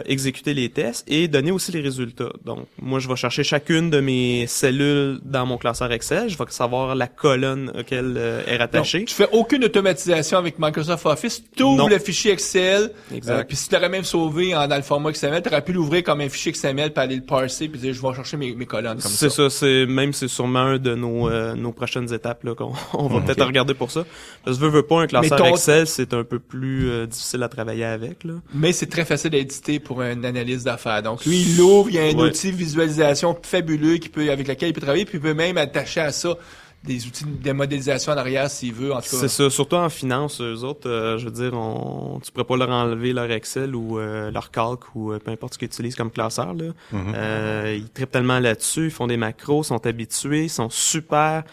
exécuter les tests et donner aussi les résultats. Donc, moi, je vais chercher chacune de mes cellules dans mon classeur Excel. Je vais savoir la colonne auquel est rattachée. Donc, tu fais aucune automatisation avec Microsoft Office. Tu ouvres le fichier Excel. Puis si tu l'aurais même sauvé dans le format XML, tu aurais pu l'ouvrir comme un fichier XML puis aller le parser puis dire, je vais chercher mes colonnes comme ça. C'est ça. C'est sûrement un de nos prochaines étapes là qu'on va peut-être regarder pour ça. Parce que veux pas, un classeur Excel, c'est un peu plus difficile à travailler avec, là. Mais c'est très facile à éditer pour une analyse d'affaires. Donc, lui, il l'ouvre, il y a un outil de visualisation fabuleux avec lequel il peut travailler, puis il peut même attacher à ça des outils de modélisation en arrière s'il veut, en tout cas. C'est ça, surtout en finance, eux autres, je veux dire, tu pourrais pas leur enlever leur Excel ou leur calc ou peu importe ce qu'ils utilisent comme classeur, là. Ils trippent tellement là-dessus, ils font des macros, sont habitués, ils sont super...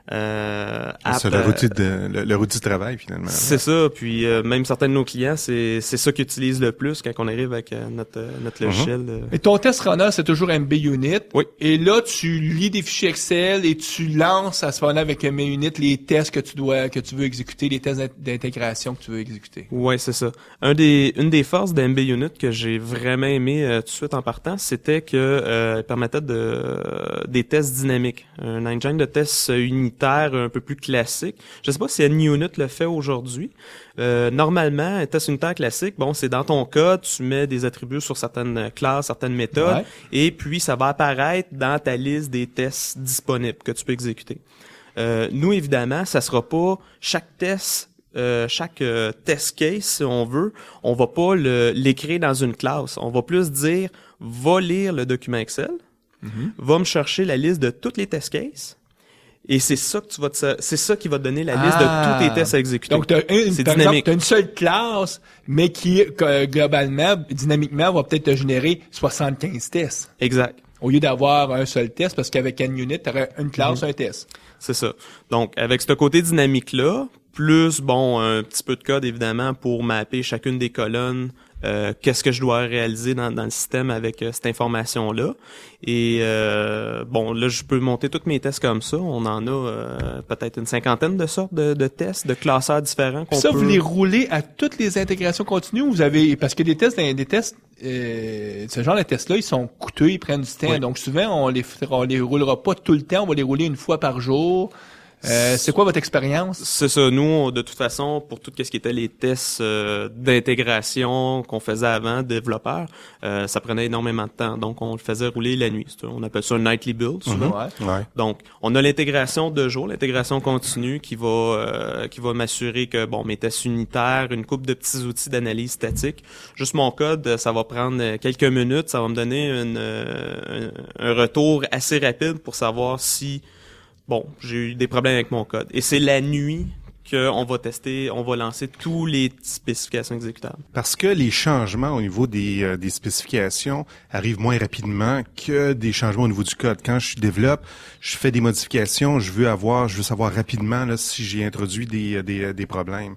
c'est leur outil de travail, finalement. C'est ça. Puis même certains de nos clients, c'est ça qu'ils utilisent le plus quand on arrive avec notre logiciel. Et ton test runner, c'est toujours MBUnit. Oui. Et là, tu lis des fichiers Excel et tu lances à ce moment-là avec MBUnit les tests que tu veux exécuter, les tests d'intégration que tu veux exécuter. Ouais, c'est ça. Une des forces de MBUnit que j'ai vraiment aimé tout de suite en partant, c'était que il permettait des tests dynamiques. Un engine de tests unitaire un peu plus classique. Je sais pas si NUnit le fait aujourd'hui. Normalement, un test unitaire classique, bon, c'est dans ton code, tu mets des attributs sur certaines classes, certaines méthodes, et puis ça va apparaître dans ta liste des tests disponibles que tu peux exécuter. Nous, évidemment, ça sera pas chaque test case, si on veut, on va pas l'écrire dans une classe. On va plus dire, va lire le document Excel, va me chercher la liste de toutes les test cases, et c'est ça qui va te donner la liste de tous tes tests à exécuter. Donc, t'as une seule classe, mais qui, globalement, dynamiquement, va peut-être te générer 75 tests. Exact. Au lieu d'avoir un seul test, parce qu'avec NUnit, t'aurais une classe, un test. C'est ça. Donc, avec ce côté dynamique-là, plus, un petit peu de code, évidemment, pour mapper chacune des colonnes, qu'est-ce que je dois réaliser dans le système avec cette information-là. Et là, je peux monter tous mes tests comme ça. On en a peut-être une cinquantaine de sortes de tests, de classeurs différents qu'on peut... Ça, vous les roulez à toutes les intégrations continues ou vous avez... Parce que des tests, ce genre de tests-là, ils sont coûteux, ils prennent du temps. Donc souvent, on les roulera pas tout le temps, on va les rouler une fois par jour. C'est quoi votre expérience? C'est ça. Nous, de toute façon, pour tout ce qui était les tests d'intégration qu'on faisait avant, développeurs, ça prenait énormément de temps. Donc, on le faisait rouler la nuit. On appelle ça un nightly build, souvent. Donc, on a l'intégration de jour, l'intégration continue qui va m'assurer que, mes tests unitaires, une couple de petits outils d'analyse statique. Juste mon code, ça va prendre quelques minutes. Ça va me donner un retour assez rapide pour savoir si j'ai eu des problèmes avec mon code. Et c'est la nuit qu'on va tester, on va lancer tous les spécifications exécutables. Parce que les changements au niveau des spécifications arrivent moins rapidement que des changements au niveau du code. Quand je développe, je fais des modifications, je veux savoir rapidement là, si j'ai introduit des problèmes.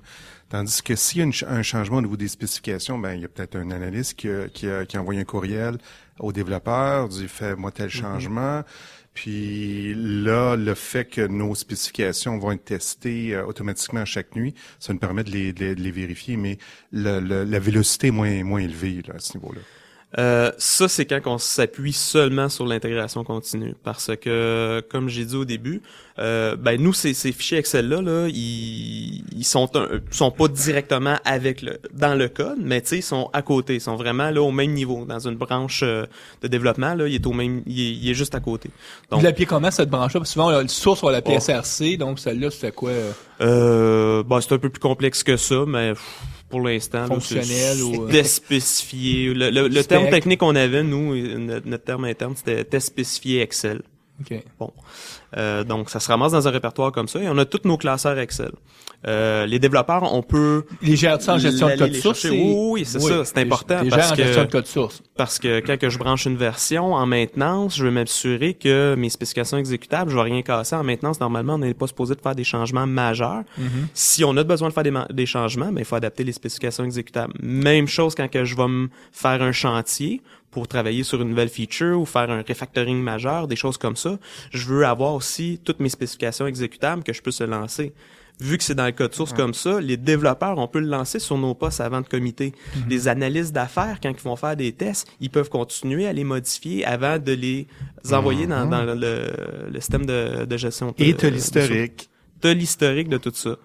Tandis que s'il y a un changement au niveau des spécifications, il y a peut-être un analyste qui a envoyé un courriel au développeur, dit fais-moi tel changement. Puis là, le fait que nos spécifications vont être testées automatiquement chaque nuit, ça nous permet de les vérifier, mais la vélocité est moins élevée là, à ce niveau-là. Ça, c'est quand on s'appuie seulement sur l'intégration continue. Parce que, comme j'ai dit au début, nous, ces fichiers Excel-là, ils sont pas directement dans le code, mais tu sais, ils sont à côté. Ils sont vraiment là au même niveau. Dans une branche de développement, là, il est juste à côté. Donc, vous l'appelez comment, cette branche-là? Parce que souvent, le source, on l'appelle SRC, donc celle-là, c'était quoi? c'est un peu plus complexe que ça, mais pour l'instant, fonctionnel ou test spécifié. Le terme technique qu'on avait, nous, notre terme interne, c'était test spécifié Excel. Okay. Bon. Donc, ça se ramasse dans un répertoire comme ça et on a tous nos classeurs Excel. Les développeurs, on peut... Les gèrent en gestion de code source? Oui, c'est ça. C'est important parce que... en gestion de code source. Parce que quand je branche une version en maintenance, je veux m'assurer que mes spécifications exécutables, je vais rien casser. En maintenance, normalement, on n'est pas supposé de faire des changements majeurs. Mm-hmm. Si on a besoin de faire des changements, il faut adapter les spécifications exécutables. Même chose quand je vais me faire un chantier pour travailler sur une nouvelle feature ou faire un refactoring majeur, des choses comme ça. Je veux avoir aussi toutes mes spécifications exécutables que je peux se lancer. Vu que c'est dans le code source comme ça, les développeurs, on peut le lancer sur nos postes avant de committer. Mm-hmm. Les analystes d'affaires, quand ils vont faire des tests, ils peuvent continuer à les modifier avant de les envoyer dans le système de gestion. Et t'as l'historique. T'as l'historique de tout ça.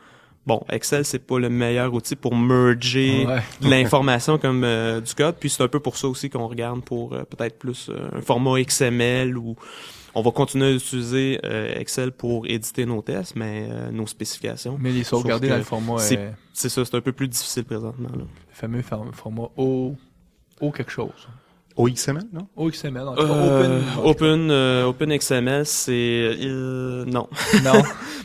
Bon, Excel, c'est pas le meilleur outil pour merger de l'information comme du code. Puis c'est un peu pour ça aussi qu'on regarde pour peut-être plus un format XML ou on va continuer à utiliser Excel pour éditer nos tests, mais nos spécifications. Mais les sauvegarder dans le format... C'est ça, c'est un peu plus difficile présentement. Là. Le fameux format O quelque chose. OXML, non? OXML, en Open XML, c'est... non. Non?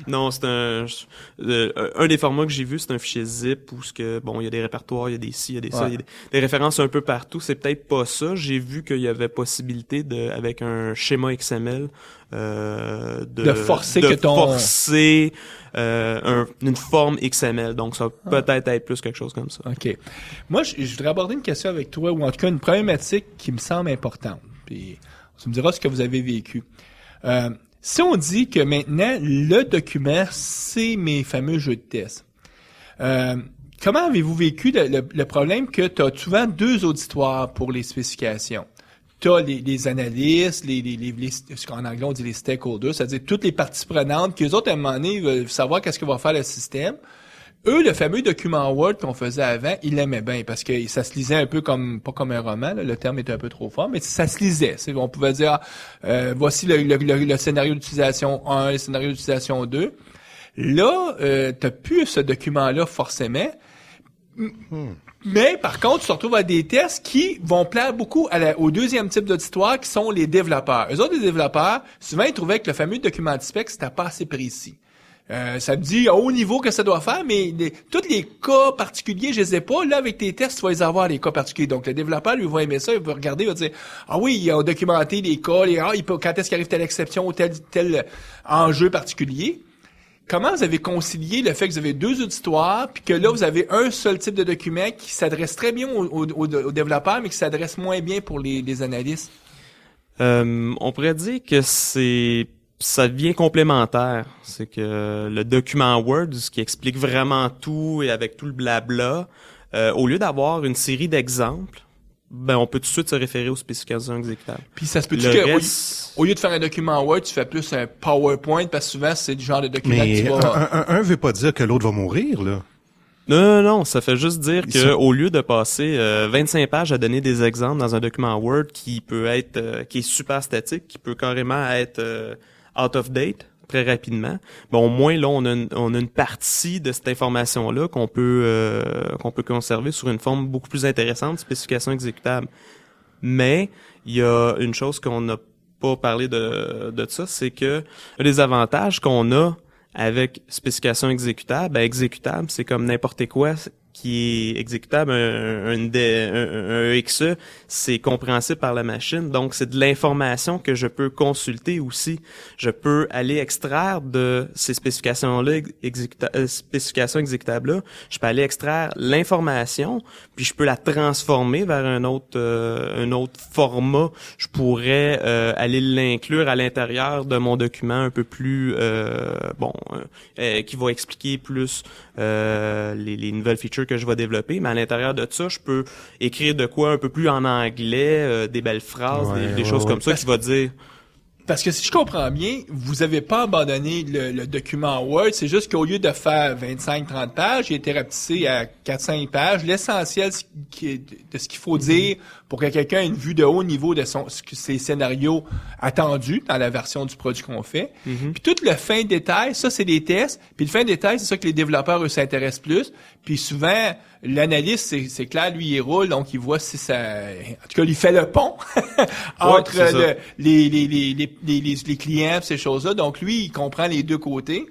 Non, c'est un des formats que j'ai vu, c'est un fichier zip où il y a des répertoires, il y a des ci, il y a des ça, il y a des références un peu partout. C'est peut-être pas ça. J'ai vu qu'il y avait possibilité avec un schéma XML, de forcer une forme XML. Donc, ça va peut-être être plus quelque chose comme ça. OK. Moi, je voudrais aborder une question avec toi, ou en tout cas une problématique qui me semble importante. Puis, tu me diras ce que vous avez vécu. Si on dit que maintenant, le document, c'est mes fameux jeux de test, comment avez-vous vécu le problème que tu as souvent deux auditoires pour les spécifications? Tu as les analystes, ce qu'en anglais on dit les stakeholders, c'est-à-dire toutes les parties prenantes, qui eux autres, à un moment donné, veulent savoir qu'est-ce que va faire le système. Eux, le fameux document Word qu'on faisait avant, ils l'aimaient bien parce que ça se lisait un peu pas comme un roman, là, le terme était un peu trop fort, mais ça se lisait. On pouvait dire, voici le scénario d'utilisation 1, le scénario d'utilisation 2. Là, t'as plus ce document-là forcément. Mais par contre, tu te retrouves à des tests qui vont plaire beaucoup au deuxième type d'auditoire qui sont les développeurs. Eux autres, les développeurs, souvent, ils trouvaient que le fameux document de spec, c'était pas assez précis. Ça me dit à haut niveau que ça doit faire, mais tous les cas particuliers, je les ai pas. Là, avec tes tests, tu vas les avoir, les cas particuliers. Donc, le développeur, lui, va aimer ça, il va regarder, il va dire, ah oui, il a documenté les cas, quand est-ce qu'il arrive telle exception ou tel enjeu particulier. Comment vous avez concilié le fait que vous avez deux auditoires, puis que là, vous avez un seul type de document qui s'adresse très bien aux développeurs, mais qui s'adresse moins bien pour les analystes? On pourrait dire que ça devient complémentaire. C'est que le document Word, ce qui explique vraiment tout et avec tout le blabla, au lieu d'avoir une série d'exemples, on peut tout de suite se référer aux spécifications exécutables. Puis ça se peut-tu que, au lieu de faire un document Word, tu fais plus un PowerPoint, parce que souvent, c'est du genre de document que tu vas... un veut pas dire que l'autre va mourir, là. Non, ça fait juste dire que au lieu de passer 25 pages à donner des exemples dans un document Word qui peut être qui est super statique, qui peut carrément être out of date très rapidement, au moins là on a une partie de cette information là qu'on peut conserver sur une forme beaucoup plus intéressante, spécification exécutable. Mais il y a une chose qu'on n'a pas parlé de ça, c'est que un des avantages qu'on a avec spécification exécutable, exécutable, c'est comme n'importe quoi qui est exécutable, un EXE, c'est compréhensible par la machine. Donc, c'est de l'information que je peux consulter aussi. Je peux aller extraire de ces spécifications-là, spécifications exécutables-là. Je peux aller extraire l'information, puis je peux la transformer vers un autre format. Je pourrais aller l'inclure à l'intérieur de mon document un peu plus qui va expliquer plus les nouvelles features feature que je vais développer, mais à l'intérieur de ça, je peux écrire de quoi un peu plus en anglais, des belles phrases, des choses comme ça qui va dire... Parce que si je comprends bien, vous avez pas abandonné le document Word, c'est juste qu'au lieu de faire 25-30 pages, il a été rapetissé à 4-5 pages. L'essentiel de ce qu'il faut dire pour que quelqu'un ait une vue de haut niveau de ses scénarios attendus dans la version du produit qu'on fait. Puis tout le fin détail, ça c'est des tests. Puis le fin détail, c'est ça que les développeurs eux s'intéressent plus. Puis souvent, l'analyste, c'est clair, lui il roule, donc il voit si ça... En tout cas, il fait le pont entre les clients et ces choses-là. Donc lui, il comprend les deux côtés.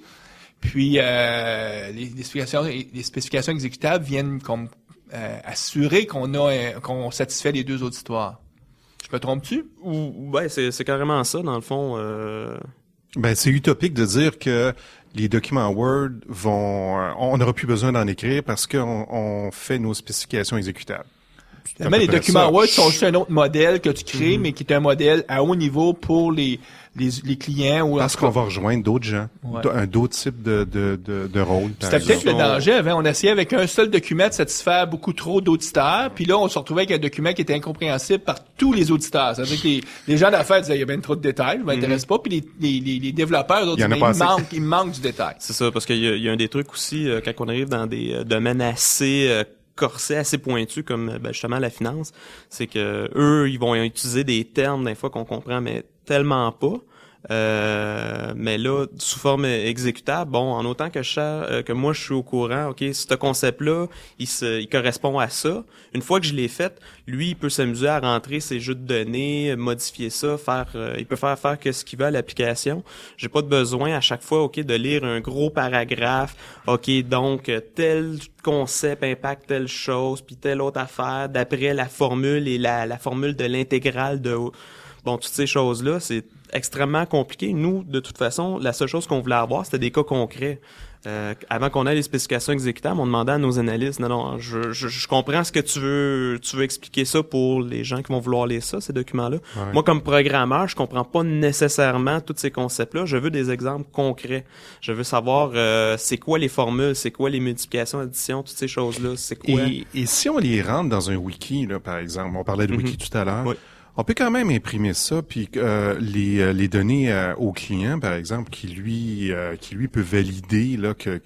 Puis les spécifications exécutables viennent comme assurer qu'on satisfait les deux auditoires. Je me trompe-tu? Ouais, c'est carrément ça, dans le fond. Ben, c'est utopique de dire que les documents Word on n'aura plus besoin d'en écrire parce qu'on fait nos spécifications exécutables. Finalement, les documents Word sont juste un autre modèle que tu crées, mais qui est un modèle à haut niveau pour les clients. Ou parce qu'on va rejoindre d'autres gens, d'autres types de rôles. C'était peut-être le danger avant. On essayait avec un seul document de satisfaire beaucoup trop d'auditeurs, puis là, on se retrouvait avec un document qui était incompréhensible par tous les auditeurs. C'est-à-dire que les gens d'affaires disaient, il y a bien trop de détails, ça m'intéresse pas, puis les développeurs, d'autres, il manque du détail. C'est ça, parce qu'il y a un des trucs aussi, quand on arrive dans des domaines assez corsets, assez pointus, comme justement la finance, c'est que eux, ils vont utiliser des termes des fois qu'on comprend, mais tellement pas. Mais là, sous forme exécutable, bon, en autant que moi je suis au courant, ok, ce concept-là, il correspond à ça. Une fois que je l'ai fait, lui, il peut s'amuser à rentrer ses jeux de données, modifier ça, il peut faire que ce qu'il veut à l'application. J'ai pas de besoin à chaque fois, ok, de lire un gros paragraphe. Ok, donc tel concept impacte telle chose, puis telle autre affaire, d'après la formule et la formule de l'intégrale de bon, toutes ces choses-là, c'est extrêmement compliqué. Nous, de toute façon, la seule chose qu'on voulait avoir, c'était des cas concrets. Avant qu'on ait les spécifications exécutables, on demandait à nos analystes, non, je comprends ce que tu veux expliquer ça pour les gens qui vont vouloir lire ça, ces documents-là. Ouais. Moi, comme programmeur, je comprends pas nécessairement tous ces concepts-là. Je veux des exemples concrets. Je veux savoir c'est quoi les formules, c'est quoi les multiplications, additions, toutes ces choses-là, c'est quoi. Et si on les rentre dans un wiki, là, par exemple, on parlait de wiki tout à l'heure. Oui. On peut quand même imprimer ça, puis les donner au client, par exemple, qui lui peut valider là que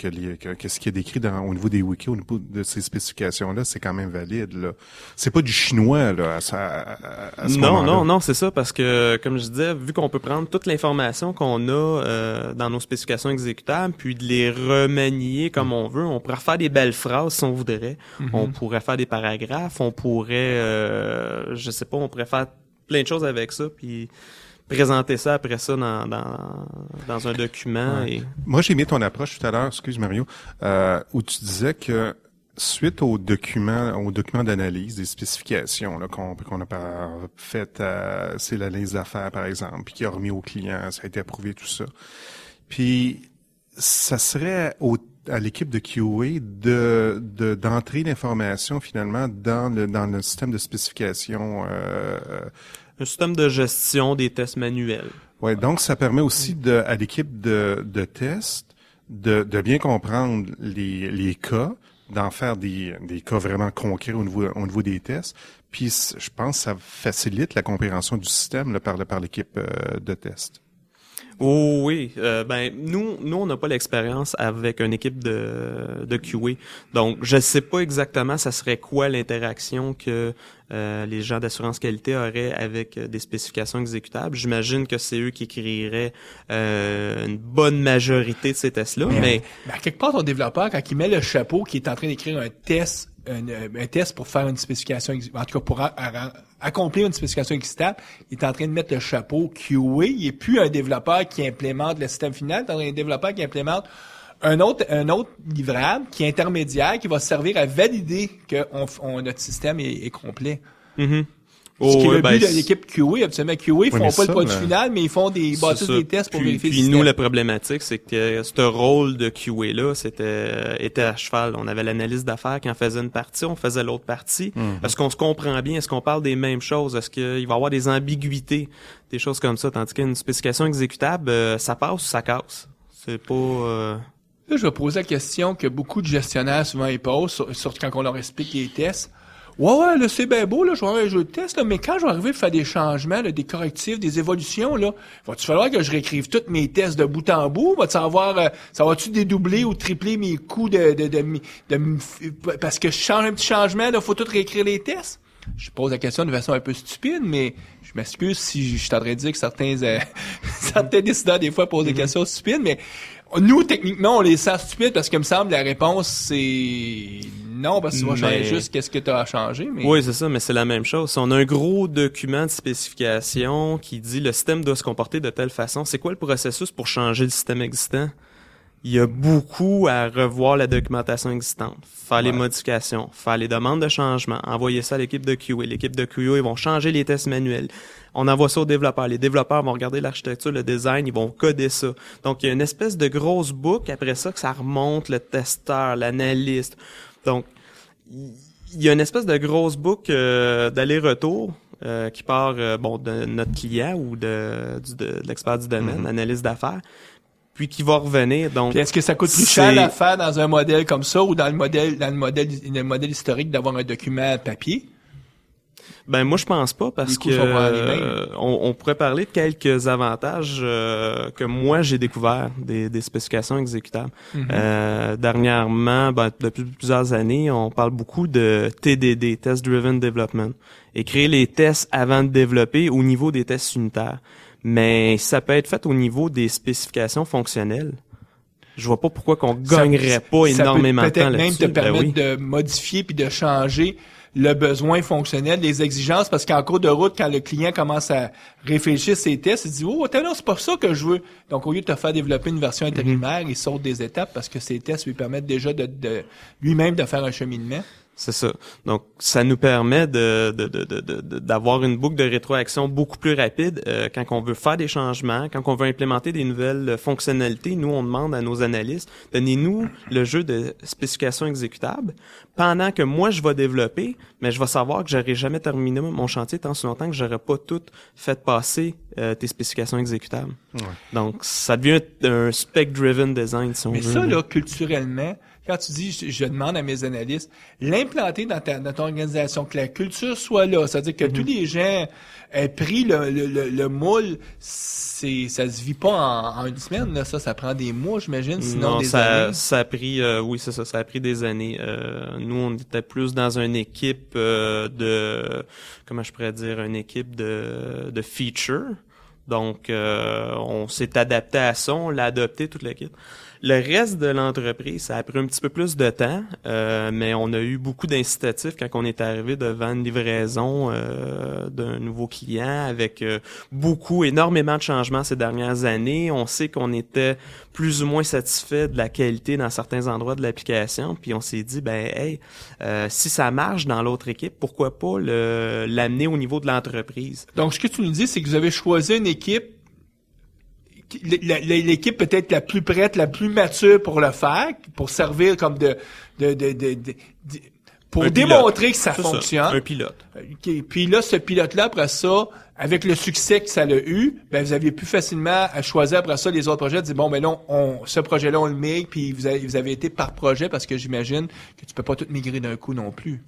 ce qui est décrit au niveau des wikis, au niveau de ces spécifications-là, c'est quand même valide. Là, c'est pas du chinois là à ce moment-là. Non, c'est ça, parce que comme je disais, vu qu'on peut prendre toute l'information qu'on a dans nos spécifications exécutables, puis de les remanier comme on veut, on pourrait faire des belles phrases si on voudrait, on pourrait faire des paragraphes, on pourrait, je sais pas, on pourrait faire plein de choses avec ça, puis présenter ça après ça dans un document. Ouais. Et... Moi, j'ai aimé ton approche tout à l'heure, excuse Mario, où tu disais que suite aux documents d'analyse, des spécifications là qu'on a fait, c'est l'analyse d'affaires par exemple, puis qui a remis au client, ça a été approuvé tout ça. Puis ça serait à l'équipe de QA d'entrer l'information finalement dans le système de spécification. Un système de gestion des tests manuels. Ouais, donc ça permet aussi à l'équipe de tests de bien comprendre les cas, d'en faire des cas vraiment concrets au niveau des tests. Puis je pense que ça facilite la compréhension du système là, par l'équipe de tests. Oh oui, nous on n'a pas l'expérience avec une équipe de QA. Donc je sais pas exactement ça serait quoi l'interaction que les gens d'assurance qualité auraient avec des spécifications exécutables. J'imagine que c'est eux qui écriraient une bonne majorité de ces tests-là, mais à quelque part ton développeur quand il met le chapeau qui est en train d'écrire un test pour faire une spécification, en tout cas pour accomplir une spécification exécutable, il est en train de mettre le chapeau QA. Il n'est plus un développeur qui implémente le système final, il est un développeur qui implémente un autre livrable qui est intermédiaire, qui va servir à valider que notre système est complet. Mm-hmm. Ce qui est le but de l'équipe QA, absolument. QA, ils font pas le produit final, mais ils font bâtissent des tests pour vérifier le système. Puis nous, la problématique, c'est que ce rôle de QA-là, était à cheval. On avait l'analyse d'affaires qui en faisait une partie, on faisait l'autre partie. Mm-hmm. Est-ce qu'on se comprend bien? Est-ce qu'on parle des mêmes choses? Est-ce qu'il va y avoir des ambiguïtés? Des choses comme ça. Tandis qu'une spécification exécutable, ça passe ou ça casse? C'est pas... Là, je vais poser la question que beaucoup de gestionnaires souvent ils posent, surtout quand on leur explique les tests. Ouais, là, c'est bien beau, là, je vais avoir un jeu de test, là, mais quand je vais arriver à faire des changements, là, des correctifs, des évolutions, là, va-tu falloir que je réécrive tous mes tests de bout en bout? Ça va-tu dédoubler ou tripler mes coûts parce que je change un petit changement, là, faut tout réécrire les tests? Je pose la question de façon un peu stupide, mais je m'excuse si je t'aurais dit que certains décideurs, des fois, posent des questions stupides, mais nous, techniquement, on les sent stupides parce que, me semble, la réponse, c'est non, parce que tu vas changer juste qu'est-ce que tu as changé. Mais... Oui, c'est ça, mais c'est la même chose. Si on a un gros document de spécification qui dit le système doit se comporter de telle façon, c'est quoi le processus pour changer le système existant? Il y a beaucoup à revoir la documentation existante, faire les modifications, faire les demandes de changement, envoyer ça à l'équipe de QA. L'équipe de QA, ils vont changer les tests manuels. On envoie ça aux développeurs. Les développeurs vont regarder l'architecture, le design, ils vont coder ça. Donc, il y a une espèce de grosse boucle après ça que ça remonte le testeur, l'analyste. Donc, il y a une espèce de grosse boucle d'aller-retour qui part de notre client ou de l'expert du domaine, analyste d'affaires, puis qui va revenir. Donc, puis est-ce que ça coûte plus cher à faire dans un modèle comme ça ou dans le modèle historique d'avoir un document papier? Ben moi je pense pas parce que on pourrait parler de quelques avantages que moi j'ai découvert des spécifications exécutables. Dernièrement, depuis plusieurs années, on parle beaucoup de TDD, Test Driven Development, et créer les tests avant de développer au niveau des tests unitaires. Mais ça peut être fait au niveau des spécifications fonctionnelles. Je vois pas pourquoi qu'on gagnerait pas énormément de temps là-dessus. Peut-être même te permettre de modifier puis de changer le besoin fonctionnel, les exigences, parce qu'en cours de route, quand le client commence à réfléchir ses tests, il dit « Oh, non, c'est pas ça que je veux. » Donc, au lieu de te faire développer une version intérimaire, il saute des étapes parce que ses tests lui permettent déjà de lui-même de faire un cheminement. C'est ça. Donc, ça nous permet d'avoir une boucle de rétroaction beaucoup plus rapide quand on veut faire des changements, quand on veut implémenter des nouvelles fonctionnalités. Nous, on demande à nos analystes, donnez-nous le jeu de spécifications exécutables pendant que moi, je vais développer, mais je vais savoir que j'aurai jamais terminé mon chantier tant si longtemps que j'aurai pas tout fait passer tes spécifications exécutables. Ouais. Donc, ça devient un spec-driven design, si on veut. Mais ça, là, culturellement, quand tu dis, je demande à mes analystes, l'implanter dans ton organisation, que la culture soit là, c'est-à-dire que tous les gens aient pris le moule, ça se vit pas en une semaine, là, ça prend des mois, j'imagine, sinon non, des années. Ça a pris, oui, c'est ça, ça a pris des années. Nous, on était plus dans une équipe comment je pourrais dire, une équipe de feature. Donc, on s'est adapté à ça, on l'a adopté toute l'équipe. Le reste de l'entreprise, ça a pris un petit peu plus de temps, mais on a eu beaucoup d'incitatifs quand on est arrivé devant une livraison d'un nouveau client avec énormément de changements ces dernières années. On sait qu'on était plus ou moins satisfait de la qualité dans certains endroits de l'application, puis on s'est dit, si ça marche dans l'autre équipe, pourquoi pas l'amener au niveau de l'entreprise? Donc, ce que tu nous dis, c'est que vous avez choisi une équipe, l'équipe peut-être la plus prête, la plus mature pour le faire, pour servir comme pour un démontrer pilote. que ça fonctionne. Un pilote. Puis là, ce pilote-là, après ça, avec le succès que ça a eu, vous aviez plus facilement à choisir après ça les autres projets, de dire là, ce projet-là, on le migre, puis vous avez été par projet, parce que j'imagine que tu peux pas tout migrer d'un coup non plus.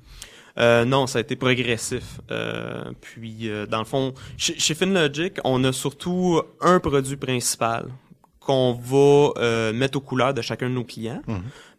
Non, ça a été progressif. Dans le fond, chez FinLogic, on a surtout un produit principal qu'on va mettre aux couleurs de chacun de nos clients,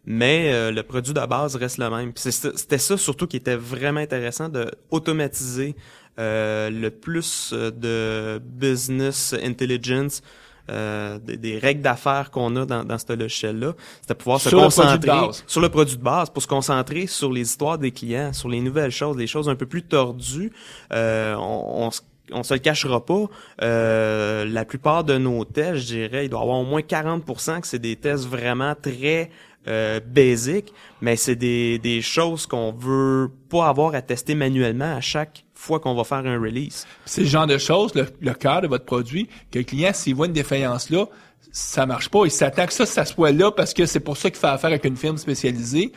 mais le produit de base reste le même. Puis c'était ça surtout qui était vraiment intéressant, de automatiser le plus de business intelligence, des règles d'affaires qu'on a dans ce logiciel-là, c'était pouvoir se concentrer sur le produit de base, pour se concentrer sur les histoires des clients, sur les nouvelles choses, les choses un peu plus tordues. On se le cachera pas. La plupart de nos tests, je dirais, il doit y avoir au moins 40% que c'est des tests vraiment très basic, mais c'est des choses qu'on veut pas avoir à tester manuellement à chaque fois qu'on va faire un release. C'est le genre de choses, le cœur de votre produit, que le client, s'il voit une défaillance là, ça marche pas. Il s'attend que ça soit là parce que c'est pour ça qu'il fait affaire avec une firme spécialisée.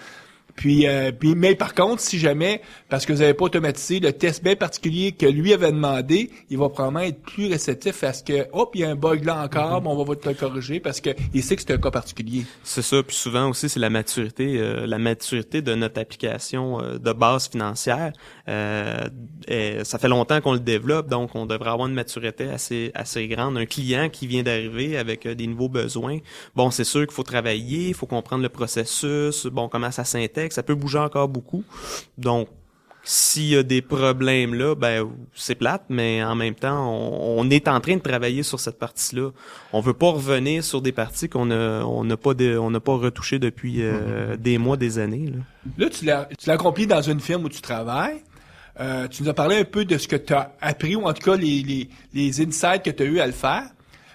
Puis, mais par contre, si jamais, parce que vous n'avez pas automatisé le test bien particulier que lui avait demandé, il va probablement être plus réceptif à ce que, hop, il y a un bug là encore, mais on va te le corriger parce que il sait que c'est un cas particulier. C'est ça, puis souvent aussi c'est la maturité de notre application de base financière. Ça fait longtemps qu'on le développe, donc on devrait avoir une maturité assez grande. Un client qui vient d'arriver avec des nouveaux besoins, bon, c'est sûr qu'il faut travailler, il faut comprendre le processus, bon, comment ça s'intègre, ça peut bouger encore beaucoup. Donc s'il y a des problèmes là, ben c'est plate, mais en même temps, on est en train de travailler sur cette partie-là. On veut pas revenir sur des parties qu'on n'a pas retouchées depuis des mois, des années. Là, tu l'as accompli dans une firme où tu travailles. Tu nous as parlé un peu de ce que tu as appris, ou en tout cas les insights que tu as eu à le faire.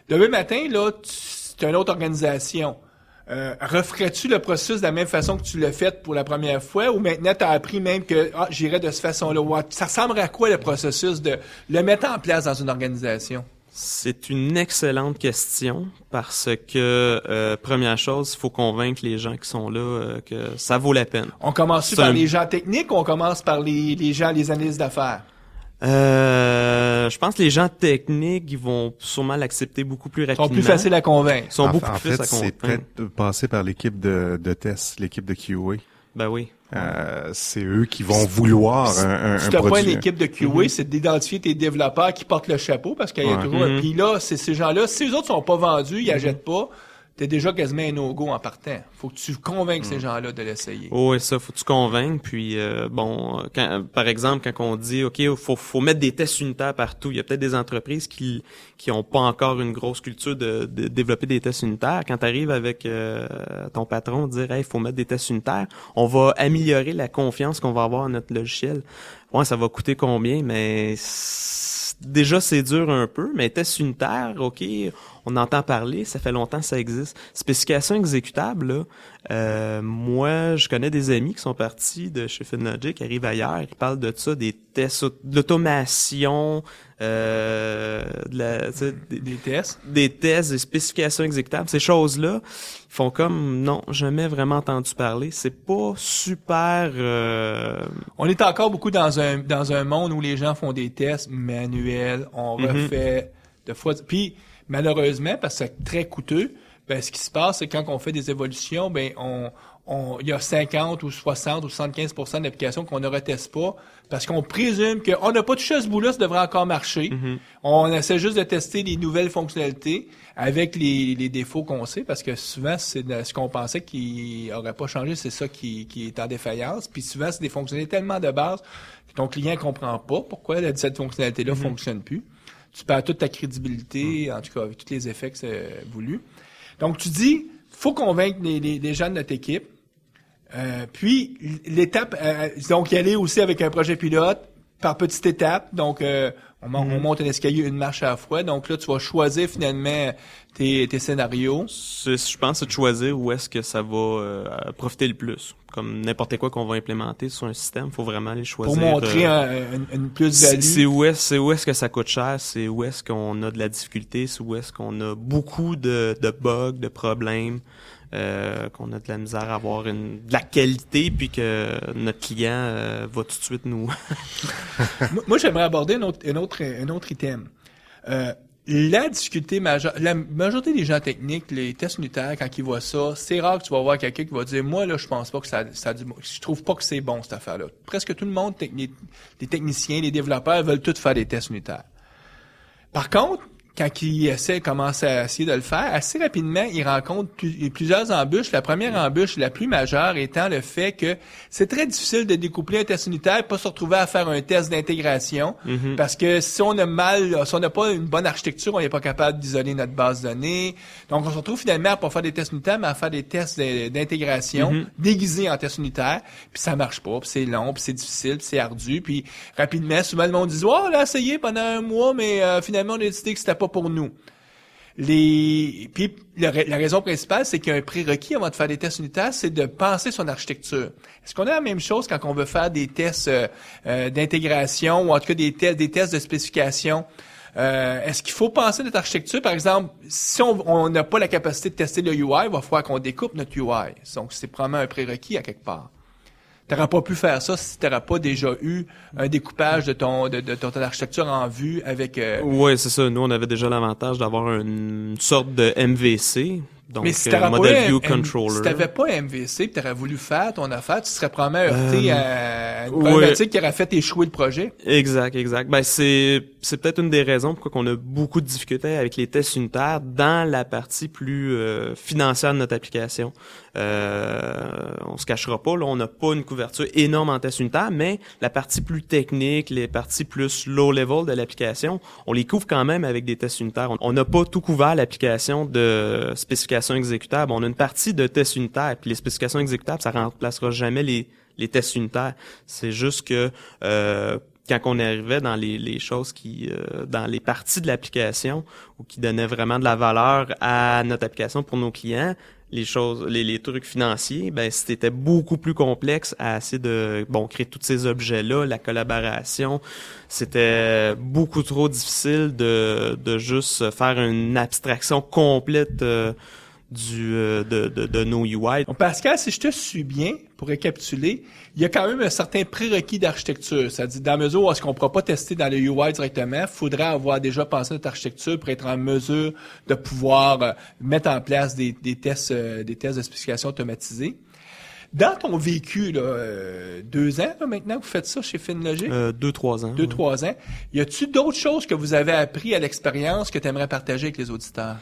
Demain matin, là, tu as une autre organisation. Referais-tu le processus de la même façon que tu l'as fait pour la première fois, ou maintenant tu as appris même que j'irais de cette façon-là? Ça ressemblerait à quoi le processus de le mettre en place dans une organisation? C'est une excellente question parce que première chose, il faut convaincre les gens qui sont là que ça vaut la peine. On commence par les gens techniques ou on commence par les gens, les analystes d'affaires? Je pense que les gens techniques, ils vont sûrement l'accepter beaucoup plus rapidement. Ils sont plus faciles à convaincre. Ils sont beaucoup en plus fait, faciles à c'est convaincre. peut-être passer par l'équipe de test, l'équipe de QA. Ben oui. C'est eux qui vont vouloir un Si tu n'as produit. pas une équipe de QA, c'est d'identifier tes développeurs qui portent le chapeau, parce qu'il y a toujours un... Puis là, c'est ces gens-là, si les autres sont pas vendus, ils achètent pas, t'es déjà quasiment un no-go en partant. Faut que tu convainques ces gens-là de l'essayer. Oh, oui, ça, faut que tu convainques. Puis, par exemple, quand on dit, OK, faut mettre des tests unitaires partout, il y a peut-être des entreprises qui ont pas encore une grosse culture de développer des tests unitaires. Quand tu arrives avec ton patron, dire, hey, faut mettre des tests unitaires, on va améliorer la confiance qu'on va avoir en notre logiciel. Ouais, ça va coûter combien, mais déjà, c'est dur un peu, mais test unitaire, OK, on entend parler, ça fait longtemps que ça existe. Spécification exécutable, là, moi, je connais des amis qui sont partis de chez FinLogic, qui arrivent ailleurs, qui parlent de ça, des tests, de l'automation, Des tests? Des tests, des spécifications exécutables, ces choses-là, ils font comme, non, jamais vraiment entendu parler. C'est pas super... On est encore beaucoup dans un monde où les gens font des tests manuels, on refait de fois... Puis, malheureusement, parce que c'est très coûteux, ben, ce qui se passe, c'est quand on fait des évolutions, ben, il y a 50 ou 60 ou 75% d'applications qu'on ne reteste pas parce qu'on présume qu'on n'a pas touché à ce bout-là, ça devrait encore marcher. On essaie juste de tester les nouvelles fonctionnalités avec les défauts qu'on sait, parce que souvent, c'est ce qu'on pensait qui aurait pas changé, c'est ça qui est en défaillance. Puis souvent, c'est des fonctionnalités tellement de base que ton client comprend pas pourquoi cette fonctionnalité-là fonctionne plus. Tu perds toute ta crédibilité, en tout cas avec tous les effets que c'est voulu. Donc, tu dis, faut convaincre les gens de notre équipe. Puis, l'étape, donc y aller aussi avec un projet pilote par petite étape. Donc, on monte un escalier, une marche à la fois. Donc là, tu vas choisir finalement tes scénarios. Je pense c'est de choisir où est-ce que ça va profiter le plus. Comme n'importe quoi qu'on va implémenter sur un système, faut vraiment les choisir. Pour montrer une plus-value. C'est où est-ce que ça coûte cher, c'est où est-ce qu'on a de la difficulté, c'est où est-ce qu'on a beaucoup de bugs, de problèmes, qu'on a de la misère à avoir de la qualité, puis que notre client va tout de suite nous... Moi, j'aimerais aborder un autre item. La difficulté majeure, la majorité des gens techniques, les tests unitaires, quand ils voient ça, c'est rare que tu vas voir quelqu'un qui va dire, moi, là, je pense pas que je trouve pas que c'est bon, cette affaire-là. Presque tout le monde, les techniciens, les développeurs veulent tous faire des tests unitaires. Par contre, quand ils commencent à essayer de le faire, assez rapidement, ils rencontrent plusieurs embûches. La première embûche, la plus majeure, étant le fait que c'est très difficile de découpler un test unitaire, pas se retrouver à faire un test d'intégration, parce que si on n'a pas une bonne architecture, on n'est pas capable d'isoler notre base de données. Donc, on se retrouve finalement à pas faire des tests unitaires, mais à faire des tests d'intégration déguisés en tests unitaires, puis ça marche pas, puis c'est long, puis c'est difficile, puis c'est ardu, puis rapidement, souvent le monde dit « Oh, on l'a essayé pendant un mois, mais finalement, on a décidé que c'était pas pour nous. » Puis la raison principale, c'est qu'il y a un prérequis avant de faire des tests unitaires, c'est de penser son architecture. Est-ce qu'on a la même chose quand on veut faire des tests d'intégration ou en tout cas des tests de spécification? Est-ce qu'il faut penser notre architecture? Par exemple, si on n'a pas la capacité de tester le UI, il va falloir qu'on découpe notre UI. Donc, c'est probablement un prérequis à quelque part. t'aurais pas pu faire ça si t'aurais pas déjà eu un découpage de ton architecture en vue avec. Ouais, c'est ça. Nous, on avait déjà l'avantage d'avoir une sorte de MVC. Donc, mais si t'aurais Model pas View Controller. Si t'avais pas MVC pis t'aurais voulu faire ton affaire, tu serais probablement heurté à une ouais. problématique qui aurait fait échouer le projet. Exact. Ben, c'est peut-être une des raisons pourquoi on a beaucoup de difficultés avec les tests unitaires dans la partie plus financière de notre application. On se cachera pas, là, on n'a pas une couverture énorme en tests unitaires, mais la partie plus technique, les parties plus low level de l'application, on les couvre quand même avec des tests unitaires. On n'a pas tout couvert l'application de spécifications exécutables. On a une partie de tests unitaires, puis les spécifications exécutables, ça remplacera jamais les tests unitaires. C'est juste que quand on arrivait dans les choses qui dans les parties de l'application ou qui donnaient vraiment de la valeur à notre application pour nos clients, les choses, les trucs financiers, ben c'était beaucoup plus complexe à essayer de créer tous ces objets-là, la collaboration. C'était beaucoup trop difficile de juste faire une abstraction complète de nos UI. Donc, Pascal, si je te suis bien, pour récapituler, il y a quand même un certain prérequis d'architecture. C'est-à-dire, dans la mesure où est-ce qu'on ne pourra pas tester dans le UI directement, il faudrait avoir déjà pensé notre architecture pour être en mesure de pouvoir mettre en place des tests de spécification automatisés. Dans ton vécu, là, 2 ans là, maintenant que vous faites ça chez FinLogic? 2-3 ans. 2-3 ans. Y a-tu d'autres choses que vous avez appris à l'expérience que tu aimerais partager avec les auditeurs?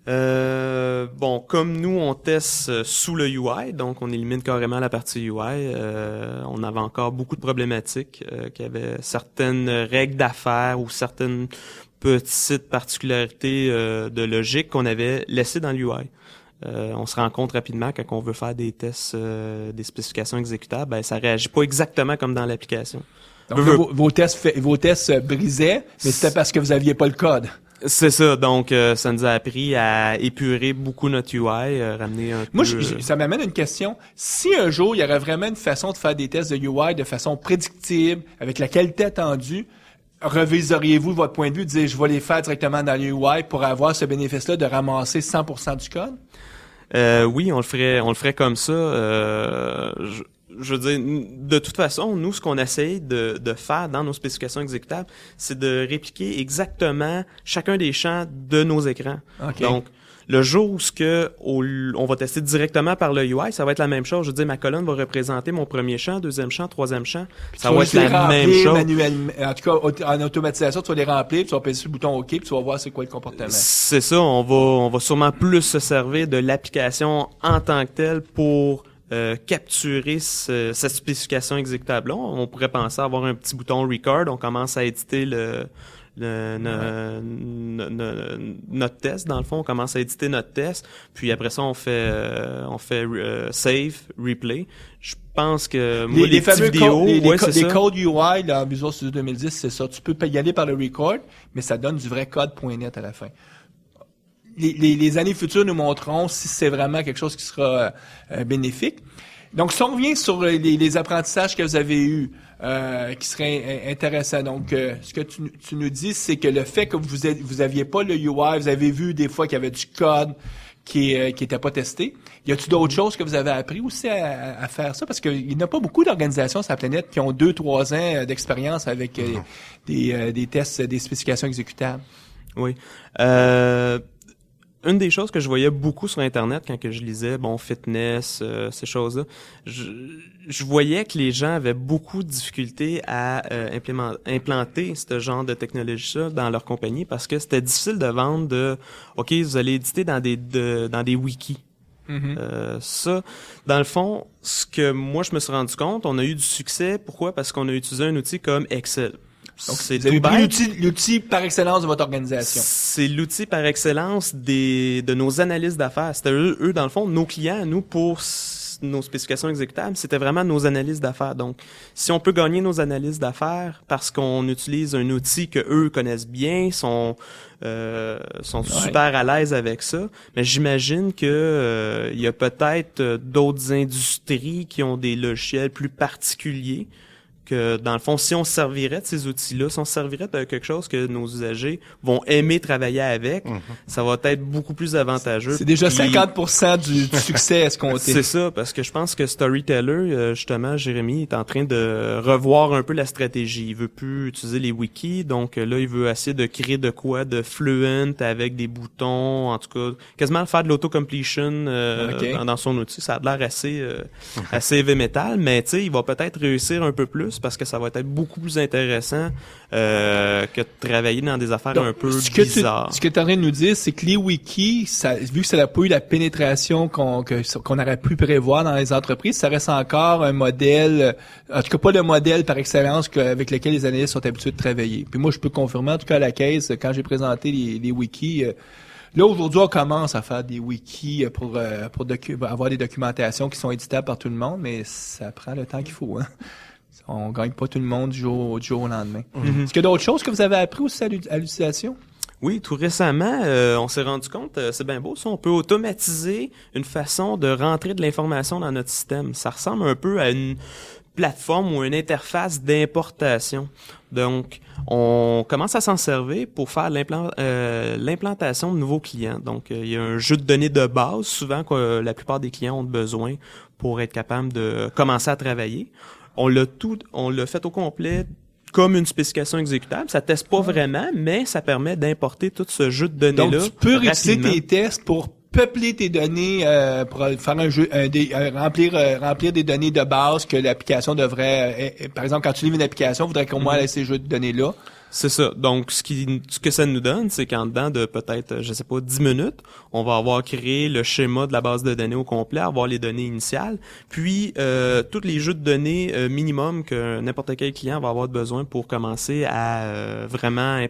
Comme nous, on teste sous le UI, donc on élimine carrément la partie UI. On avait encore beaucoup de problématiques, qu'il y avait certaines règles d'affaires ou certaines petites particularités de logique qu'on avait laissées dans l'UI. On se rend compte rapidement quand on veut faire des tests, des spécifications exécutables, ben ça réagit pas exactement comme dans l'application. Donc vos tests brisaient, mais c'était parce que vous aviez pas le code. C'est ça, donc ça nous a appris à épurer beaucoup notre UI, ramener un Moi, peu... ça m'amène à une question. Si un jour, il y aurait vraiment une façon de faire des tests de UI de façon prédictible, avec la qualité attendue, reviseriez-vous votre point de vue, dire je vais les faire directement dans le UI pour avoir ce bénéfice-là de ramasser 100% du code? Oui, on le ferait comme ça. Je veux dire, de toute façon, nous, ce qu'on essaye de faire dans nos spécifications exécutables, c'est de répliquer exactement chacun des champs de nos écrans. Okay. Donc, le jour où on va tester directement par le UI, ça va être la même chose. Je veux dire, ma colonne va représenter mon premier champ, deuxième champ, troisième champ. Ça va être la même chose. Manuellement. En tout cas, en automatisation, tu vas les remplir, puis tu vas appuyer sur le bouton OK, puis tu vas voir c'est quoi le comportement. C'est ça. On va sûrement plus se servir de l'application en tant que telle pour capturer cette spécification exécutable-là. On pourrait penser avoir un petit bouton record. On commence à éditer notre test. Dans le fond, on commence à éditer notre test. Puis après ça, on fait save, replay. Je pense que moi, les fameux vidéos, les codes UI là, en Visual Studio 2010, c'est ça. Tu peux y aller par le record, mais ça donne du vrai code .NET à la fin. Les années futures nous montreront si c'est vraiment quelque chose qui sera bénéfique. Donc, si on revient sur les apprentissages que vous avez eus, qui seraient intéressants. Donc, ce que tu nous dis, c'est que le fait que vous aviez pas le UI, vous avez vu des fois qu'il y avait du code qui était pas testé. Y a-t-il d'autres choses que vous avez appris aussi à faire ça? Parce qu'il n'y a pas beaucoup d'organisations sur la planète qui ont 2-3 ans d'expérience avec des tests, des spécifications exécutables. Oui. Une des choses que je voyais beaucoup sur Internet quand que je lisais, fitness, ces choses-là, je voyais que les gens avaient beaucoup de difficultés à implanter ce genre de technologie-là dans leur compagnie parce que c'était difficile de vendre OK, vous allez éditer dans des wikis. Mm-hmm. Ça, dans le fond, ce que moi je me suis rendu compte, on a eu du succès. Pourquoi? Parce qu'on a utilisé un outil comme Excel. Donc, vous avez pris l'outil par excellence de votre organisation. C'est l'outil par excellence de nos analyses d'affaires. C'était eux, dans le fond, nos clients, nous, pour nos spécifications exécutables, c'était vraiment nos analyses d'affaires. Donc, si on peut gagner nos analyses d'affaires parce qu'on utilise un outil que eux connaissent bien, sont super à l'aise avec ça, mais j'imagine que il y a peut-être d'autres industries qui ont des logiciels plus particuliers que dans le fond, si on se servirait de ces outils-là, si on se servirait de quelque chose que nos usagers vont aimer travailler avec, ça va être beaucoup plus avantageux. C'est déjà Puis, 50% du succès escompté. c'est ça, parce que je pense que Storyteller, justement, Jérémy est en train de revoir un peu la stratégie. Il veut plus utiliser les wikis, donc là, il veut essayer de créer de quoi de fluent avec des boutons, en tout cas, quasiment faire de l'auto-completion dans son outil. Ça a l'air assez heavy metal, mais tu sais, il va peut-être réussir un peu plus parce que ça va être beaucoup plus intéressant que de travailler dans des affaires un peu bizarres. Ce que tu es en train de nous dire, c'est que les wikis, vu que ça n'a pas eu la pénétration qu'on aurait pu prévoir dans les entreprises, ça reste encore un modèle, en tout cas pas le modèle par excellence avec lequel les analystes sont habitués de travailler. Puis moi, je peux confirmer, en tout cas à la caisse, quand j'ai présenté les wikis, là, aujourd'hui, on commence à faire des wikis pour avoir des documentations qui sont éditables par tout le monde, mais ça prend le temps qu'il faut, hein. On gagne pas tout le monde du jour au lendemain. Est-ce qu'il y a d'autres choses que vous avez appris aussi à l'utilisation? Oui, tout récemment, on s'est rendu compte, c'est bien beau ça, on peut automatiser une façon de rentrer de l'information dans notre système. Ça ressemble un peu à une plateforme ou une interface d'importation. Donc, on commence à s'en servir pour faire l'implantation de nouveaux clients. Donc, il y a un jeu de données de base, souvent que la plupart des clients ont besoin pour être capable de commencer à travailler. On l'a fait au complet comme une spécification exécutable. Ça teste pas vraiment, mais ça permet d'importer tout ce jeu de données-là. Donc, tu peux réutiliser tes tests pour peupler tes données, pour faire remplir des données de base que l'application devrait, par exemple, quand tu livres une application, voudrait qu'au moins elle ait ces jeux de données-là. C'est ça. Donc, ce que ça nous donne, c'est qu'en dedans de peut-être, 10 minutes, on va avoir créé le schéma de la base de données au complet, avoir les données initiales, puis tous les jeux de données minimum que n'importe quel client va avoir besoin pour commencer à vraiment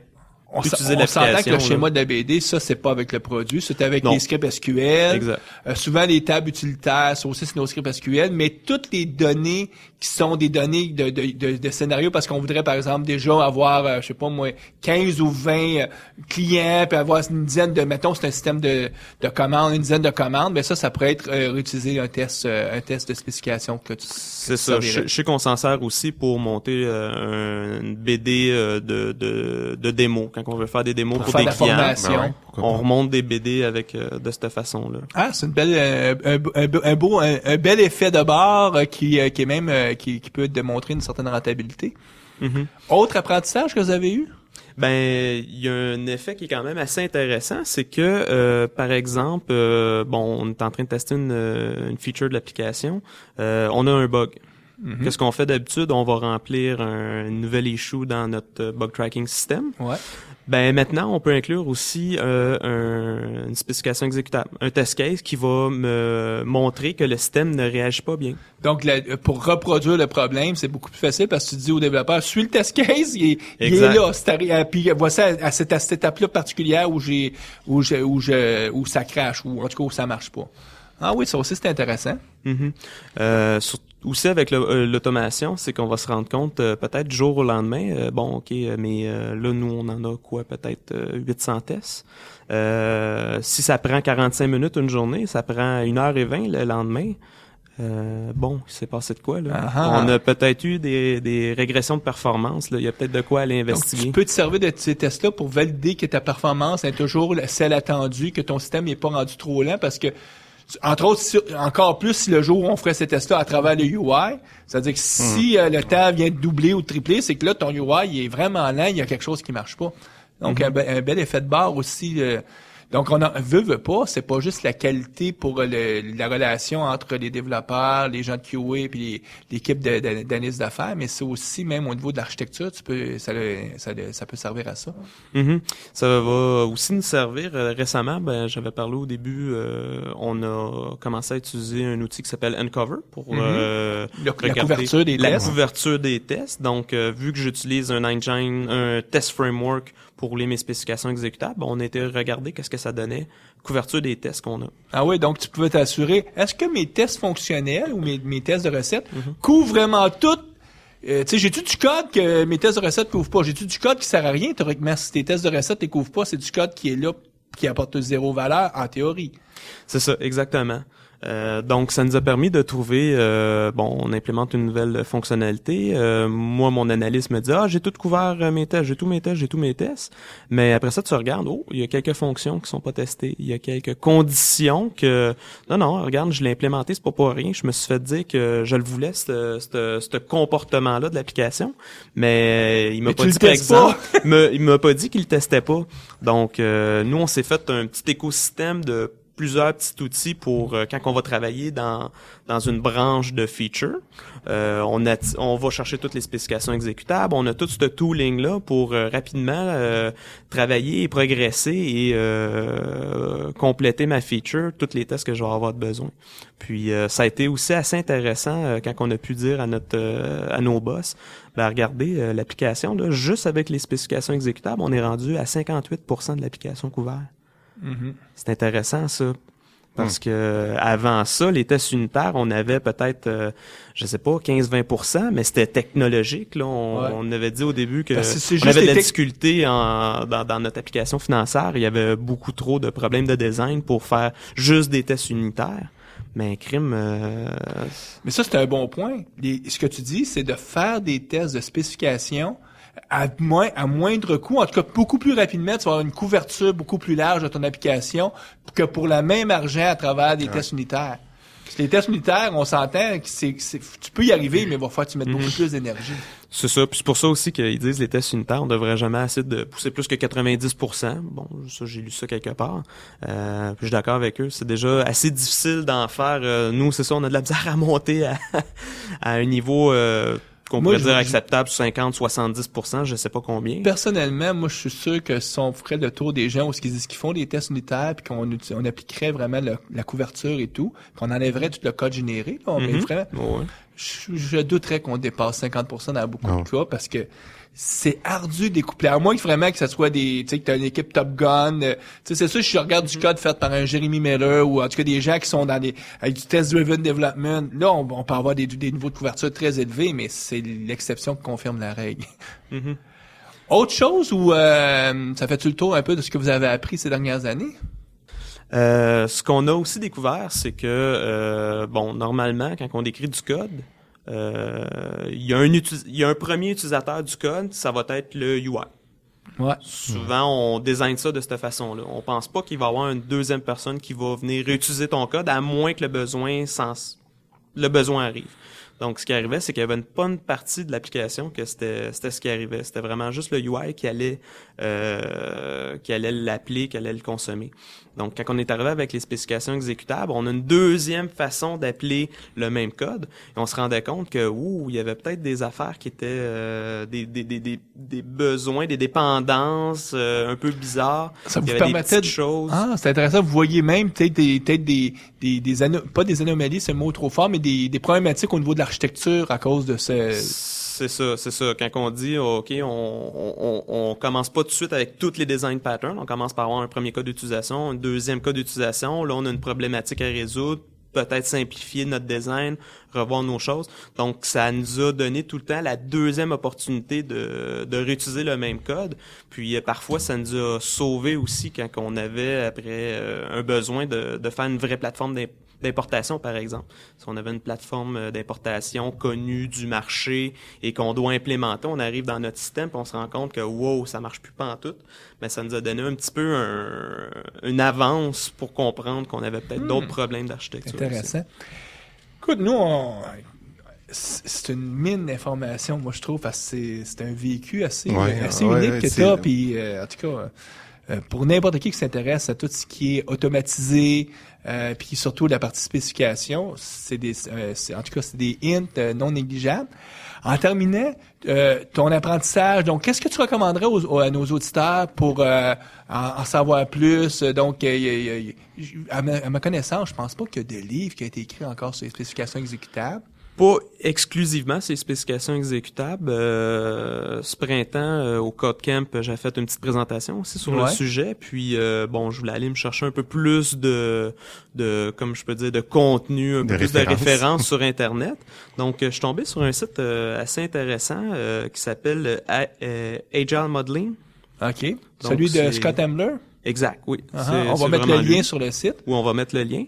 utiliser l'application. On s'entend que le schéma de la BD, ça, c'est pas avec le produit, c'est avec les scripts SQL. Exact. Souvent, les tables utilitaires, ça aussi, c'est nos scripts SQL, mais toutes les données qui sont des données de scénario, parce qu'on voudrait, par exemple, déjà avoir, 15 ou 20 clients, puis avoir une dizaine mettons, c'est un système de commandes, une dizaine de commandes, mais ça pourrait être réutiliser un test de spécification que tu C'est ça. Je sais qu'on s'en sert aussi pour monter une BD de démo. Quand on veut faire des démos pour des clients, on remonte des BD avec de cette façon-là. Ah, c'est une belle, un bel effet de bord qui est même qui peut démontrer une certaine rentabilité. Autre apprentissage que vous avez eu? Ben, il y a un effet qui est quand même assez intéressant, c'est que, par exemple, on est en train de tester une feature de l'application, on a un bug. Qu'est-ce qu'on fait d'habitude? On va remplir un nouvel issue dans notre bug tracking system. Ouais. Ben maintenant, on peut inclure aussi une spécification exécutable, un test case qui va me montrer que le système ne réagit pas bien. Donc, pour reproduire le problème, c'est beaucoup plus facile parce que tu dis au développeur, suis le test case, il est là, puis voici à cette étape-là particulière où ça crache, ou en tout cas où ça marche pas. Ah oui, ça aussi c'est intéressant. Aussi avec l'automation, c'est qu'on va se rendre compte peut-être du jour au lendemain, mais là nous on en a quoi, peut-être 800 tests. Si ça prend 45 minutes une journée, ça prend 1h20 le lendemain. Il s'est passé de quoi là? On a peut-être eu des régressions de performance. Là. Il y a peut-être de quoi aller investiguer. Donc, tu peux te servir de ces tests-là pour valider que ta performance est toujours celle attendue, que ton système n'est pas rendu trop lent, parce que entre autres, encore plus si le jour où on ferait ces tests-là à travers le UI, c'est-à-dire que si le temps vient de doubler ou de tripler, c'est que là, ton UI il est vraiment lent, il y a quelque chose qui marche pas. Donc, un bel effet de barre aussi. Donc, on veut pas, c'est pas juste la qualité pour la relation entre les développeurs, les gens de QA puis l'équipe d'analyse d'affaires, mais c'est aussi même au niveau de l'architecture, ça peut servir à ça. Ça va aussi nous servir. Récemment, j'avais parlé au début, on a commencé à utiliser un outil qui s'appelle Uncover pour la couverture des tests. La couverture des tests. Donc, vu que j'utilise un engine, un test framework pour rouler mes spécifications exécutables, on a été regarder qu'est-ce que ça donnait, couverture des tests qu'on a. Ah oui, donc tu pouvais t'assurer, est-ce que mes tests fonctionnels ou mes tests de recettes couvrent vraiment tout? J'ai-tu du code que mes tests de recettes couvrent pas? J'ai-tu du code qui sert à rien, théoriquement? Si tes tests de recettes ne couvrent pas, c'est du code qui est là, qui apporte zéro valeur, en théorie. C'est ça, exactement. Donc, ça nous a permis de trouver, on implémente une nouvelle fonctionnalité. Moi, mon analyste me dit, j'ai tout couvert mes tests, j'ai tous mes tests. Mais après ça, tu regardes, il y a quelques fonctions qui sont pas testées. Il y a quelques conditions que, non, regarde, je l'ai implémenté, c'est pas pour rien. Je me suis fait dire que je le voulais, ce comportement-là de l'application. Mais il m'a pas dit, par exemple, il m'a pas dit qu'il le testait pas. Donc, nous, on s'est fait un petit écosystème de plusieurs petits outils pour quand on va travailler dans une branche de feature. On va chercher toutes les spécifications exécutables. On a tout ce tooling là pour rapidement travailler et progresser et compléter ma feature, tous les tests que je vais avoir besoin. Puis ça a été aussi assez intéressant quand on a pu dire à nos boss, regardez l'application là, juste avec les spécifications exécutables, on est rendu à 58% de l'application couverte. Mm-hmm. C'est intéressant ça parce que avant ça les tests unitaires on avait peut-être 15-20%, mais c'était technologique là, on avait dit au début que on avait de la difficulté dans notre application financière, il y avait beaucoup trop de problèmes de design pour faire juste des tests unitaires. Mais Mais ça c'est un bon point. Ce que tu dis c'est de faire des tests de spécification à moindre coût, en tout cas beaucoup plus rapidement, tu vas avoir une couverture beaucoup plus large de ton application que pour le même argent à travers des tests unitaires. Parce que les tests unitaires, on s'entend que tu peux y arriver, mais il va falloir que tu mettes beaucoup plus d'énergie. C'est ça, puis c'est pour ça aussi qu'ils disent les tests unitaires, on devrait jamais essayer de pousser plus que 90%. Bon, ça j'ai lu ça quelque part. Puis je suis d'accord avec eux, c'est déjà assez difficile d'en faire. Nous, c'est ça, on a de la misère à monter à un niveau qu'on pourrait dire acceptable, 50-70%, je sais pas combien. Personnellement, moi, je suis sûr que si on ferait le tour des gens où ils disent qu'ils font des tests unitaires puis qu'on appliquerait vraiment la couverture et tout, qu'on enlèverait tout le code généré, là, on mettrait, je douterais qu'on dépasse 50% dans beaucoup de cas parce que c'est ardu de découpler. À moins que vraiment que ça soit tu sais, que t'as une équipe Top Gun. Tu sais, c'est sûr, si je regarde du code fait par un Jeremy Miller ou en tout cas des gens qui sont avec du test-driven development, là, on peut avoir des niveaux de couverture très élevés, mais c'est l'exception qui confirme la règle. Mm-hmm. Autre chose ou ça fait-tu le tour un peu de ce que vous avez appris ces dernières années? Ce qu'on a aussi découvert, c'est que, normalement, quand on écrit du code, il y a un premier utilisateur du code, ça va être le UI. Ouais. Souvent, on design ça de cette façon-là. On pense pas qu'il va y avoir une deuxième personne qui va venir réutiliser ton code, à moins que le besoin arrive. Donc, ce qui arrivait, c'est qu'il y avait pas une partie de l'application que c'était ce qui arrivait. C'était vraiment juste le UI qui allait l'appeler, qui allait le consommer. Donc, quand on est arrivé avec les spécifications exécutables, on a une deuxième façon d'appeler le même code. Et on se rendait compte que, il y avait peut-être des affaires qui étaient des besoins, des dépendances un peu bizarres. Ça vous permettait des choses. C'est intéressant. Vous voyez même peut-être pas des anomalies, c'est un mot trop fort, mais des problématiques au niveau de l'architecture à cause de C'est ça. Quand on dit, OK, on commence pas tout de suite avec tous les design patterns. On commence par avoir un premier cas d'utilisation, un deuxième cas d'utilisation. Là, on a une problématique à résoudre. Peut-être simplifier notre design, revoir nos choses. Donc, ça nous a donné tout le temps la deuxième opportunité de réutiliser le même code. Puis, parfois, ça nous a sauvé aussi quand on avait, après, un besoin de faire une vraie plateforme d'importation, par exemple. Si on avait une plateforme d'importation connue du marché et qu'on doit implémenter, on arrive dans notre système et on se rend compte que ça marche plus pantoute. Mais ça nous a donné un petit peu une avance pour comprendre qu'on avait peut-être d'autres problèmes d'architecture. Intéressant. Aussi. Écoute, nous, c'est une mine d'informations, moi, je trouve, parce que c'est un vécu assez unique que tu as. Puis, en tout cas, pour n'importe qui s'intéresse à tout ce qui est automatisé, puis surtout la partie spécification, c'est des hints non négligeables. En terminant, ton apprentissage, donc qu'est-ce que tu recommanderais à nos auditeurs pour en savoir plus? Donc, à ma connaissance, je pense pas qu'il y a de livres qui a été écrit encore sur les spécifications exécutables. Pas exclusivement ces spécifications exécutables. Ce printemps, au Codecamp, j'ai fait une petite présentation aussi sur le sujet. Puis, je voulais aller me chercher un peu plus de comme je peux dire, de contenu, un peu plus de références sur Internet. Donc, je suis tombé sur un site assez intéressant qui s'appelle Agile Modeling. OK. Donc, celui de Scott Ambler? Exact, oui. On C'est va mettre le vraiment lien lui. sur le site. Où on va mettre le lien.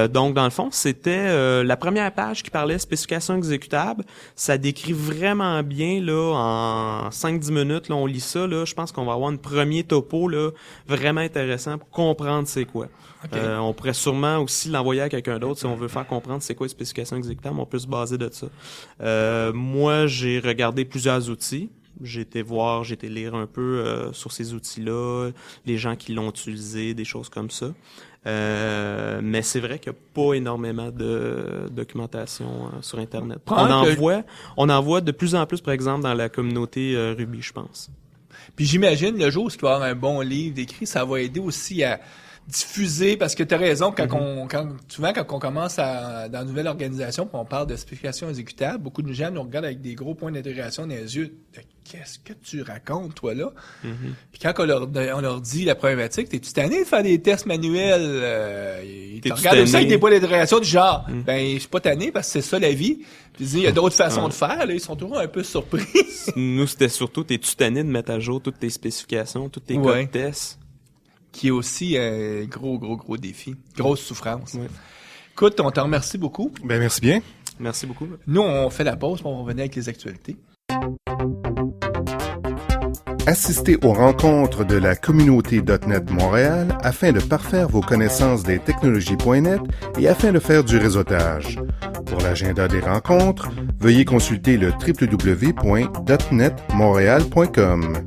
Donc, dans le fond, c'était la première page qui parlait spécification exécutable. Ça décrit vraiment bien, là, en 5-10 minutes, là, on lit ça, là. Je pense qu'on va avoir un premier topo, là, vraiment intéressant pour comprendre c'est quoi. Okay. On pourrait sûrement aussi l'envoyer à quelqu'un d'autre si on veut faire comprendre c'est quoi les spécifications exécutables. On peut se baser de ça. Moi, j'ai regardé plusieurs outils. J'ai été lire un peu sur ces outils-là, les gens qui l'ont utilisé, des choses comme ça. Mais c'est vrai qu'il n'y a pas énormément de documentation sur Internet. On en voit de plus en plus, par exemple, dans la communauté Ruby, je pense. Puis j'imagine, le jour où il va y avoir un bon livre d'écrit, ça va aider aussi à diffuser, parce que tu as raison, souvent quand on commence dans une nouvelle organisation, puis on parle de spécification exécutable, beaucoup de gens nous regardent avec des gros points d'interrogation dans les yeux. Qu'est-ce que tu racontes, toi, là? Puis quand on leur dit la problématique, t'es-tu tanné de faire des tests manuels? Ils te regardent aussi avec des points d'interrogation du genre, ben, je suis pas tanné parce que c'est ça la vie. Puis ils disent, il y a d'autres façons de faire, là. Ils sont toujours un peu surpris. Nous, c'était surtout, t'es-tu tanné de mettre à jour toutes tes spécifications, toutes tes codes de tests? Qui est aussi un gros défi. Grosse souffrance. Ouais. Écoute, on t'en remercie beaucoup. Ben, merci bien. Merci beaucoup. Nous, on fait la pause, puis on va revenir avec les actualités. Assistez aux rencontres de la communauté .NET Montréal afin de parfaire vos connaissances des technologies.net et afin de faire du réseautage. Pour l'agenda des rencontres, veuillez consulter le www.netmontréal.com.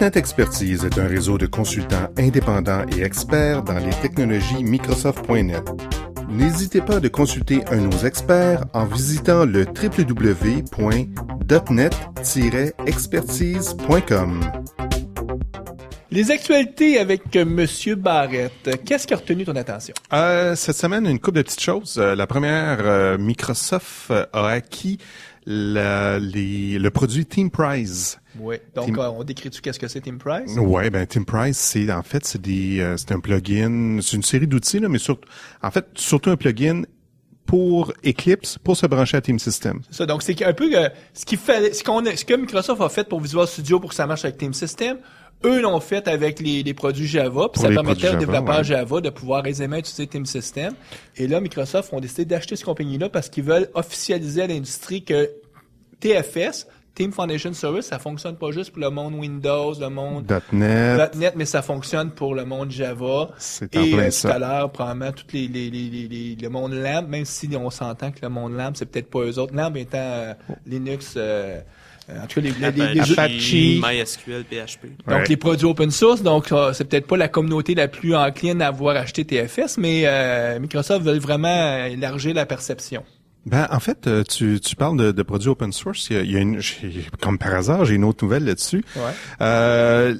.NET Expertise est un réseau de consultants indépendants et experts dans les technologies Microsoft.net. N'hésitez pas de consulter un de nos experts en visitant le www.net-expertise.com. Les actualités avec Monsieur Barrette. Qu'est-ce qui a retenu ton attention? Cette semaine, une couple de petites choses. La première, Microsoft a acquis le produit TeamPrise. Oui. Donc, on décrit-tu qu'est-ce que c'est TeamPrise? Ouais, ben TeamPrise, c'est un plugin, c'est une série d'outils là, mais surtout un plugin pour Eclipse pour se brancher à TeamSystem. C'est ça. Donc, c'est un peu ce que Microsoft a fait pour Visual Studio pour que ça marche avec TeamSystem. Eux l'ont fait avec les produits Java, puis ça permettait aux développeurs Java de pouvoir aisément utiliser TeamSystem. Et là, Microsoft ont décidé d'acheter cette compagnie-là parce qu'ils veulent officialiser à l'industrie que TFS, Team Foundation Service, ça fonctionne pas juste pour le monde Windows, le monde .NET, mais ça fonctionne pour le monde Java. C'est en plein ça. Tout à l'heure, probablement, le monde LAMP, même si on s'entend que le monde LAMP, c'est peut-être pas eux autres. LAMP étant Linux, en tout cas, les Apache, MySQL, PHP. Donc, les produits open source. Donc, c'est peut-être pas la communauté la plus encline à avoir acheté TFS, mais Microsoft veut vraiment élargir la perception. Ben, en fait, tu parles de produits open source. Il y a comme par hasard, j'ai une autre nouvelle là-dessus. Ouais.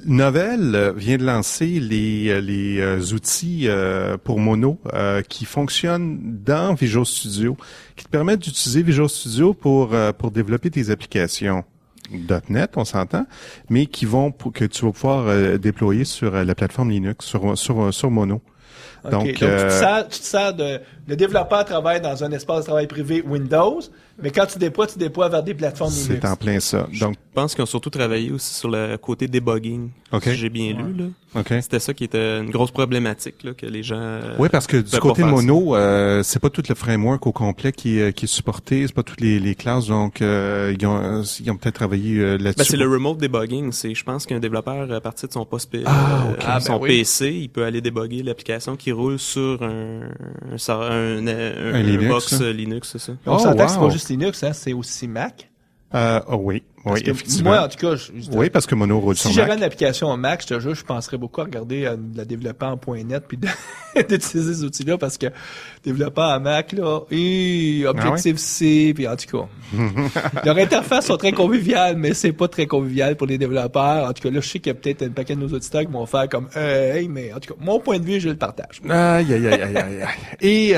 Novell vient de lancer les outils pour Mono qui fonctionnent dans Visual Studio, qui te permettent d'utiliser Visual Studio pour développer tes applications .NET, on s'entend, mais que tu vas pouvoir déployer sur la plateforme Linux, sur Mono. Okay. Donc, tu te sers le développeur travaille dans un espace de travail privé Windows, mais quand tu déploies vers des plateformes Linux. C'est en plein ça. Donc, je pense qu'ils ont surtout travaillé aussi sur le côté debugging. Okay. Si j'ai bien lu, là. Okay. C'était ça qui était une grosse problématique, là, que les gens. Oui, parce que du côté de Mono, c'est pas tout le framework au complet qui est supporté, c'est pas toutes les classes, donc ils ont peut-être travaillé là-dessus. Ben, c'est le remote debugging. Je pense qu'un développeur, à partir de son poste PC, il peut aller débugger l'application qui roule sur un Linux, box Linux, c'est ça. On s'entend que c'est pas juste Linux, hein, c'est aussi Mac. Oui, effectivement. Moi, en tout cas, oui, parce que Mono roule sur Mac. Si j'avais une application Mac, je te jure, je penserais beaucoup à regarder la développer en .NET puis d'utiliser ces outils-là parce que développeur en Mac, là, Objective-C, puis en tout cas. Leurs interfaces sont très conviviales, mais c'est pas très convivial pour les développeurs. En tout cas, là, je sais qu'il y a peut-être un paquet de nos auditeurs qui vont faire comme, mais en tout cas, mon point de vue, je le partage. Aïe. Et,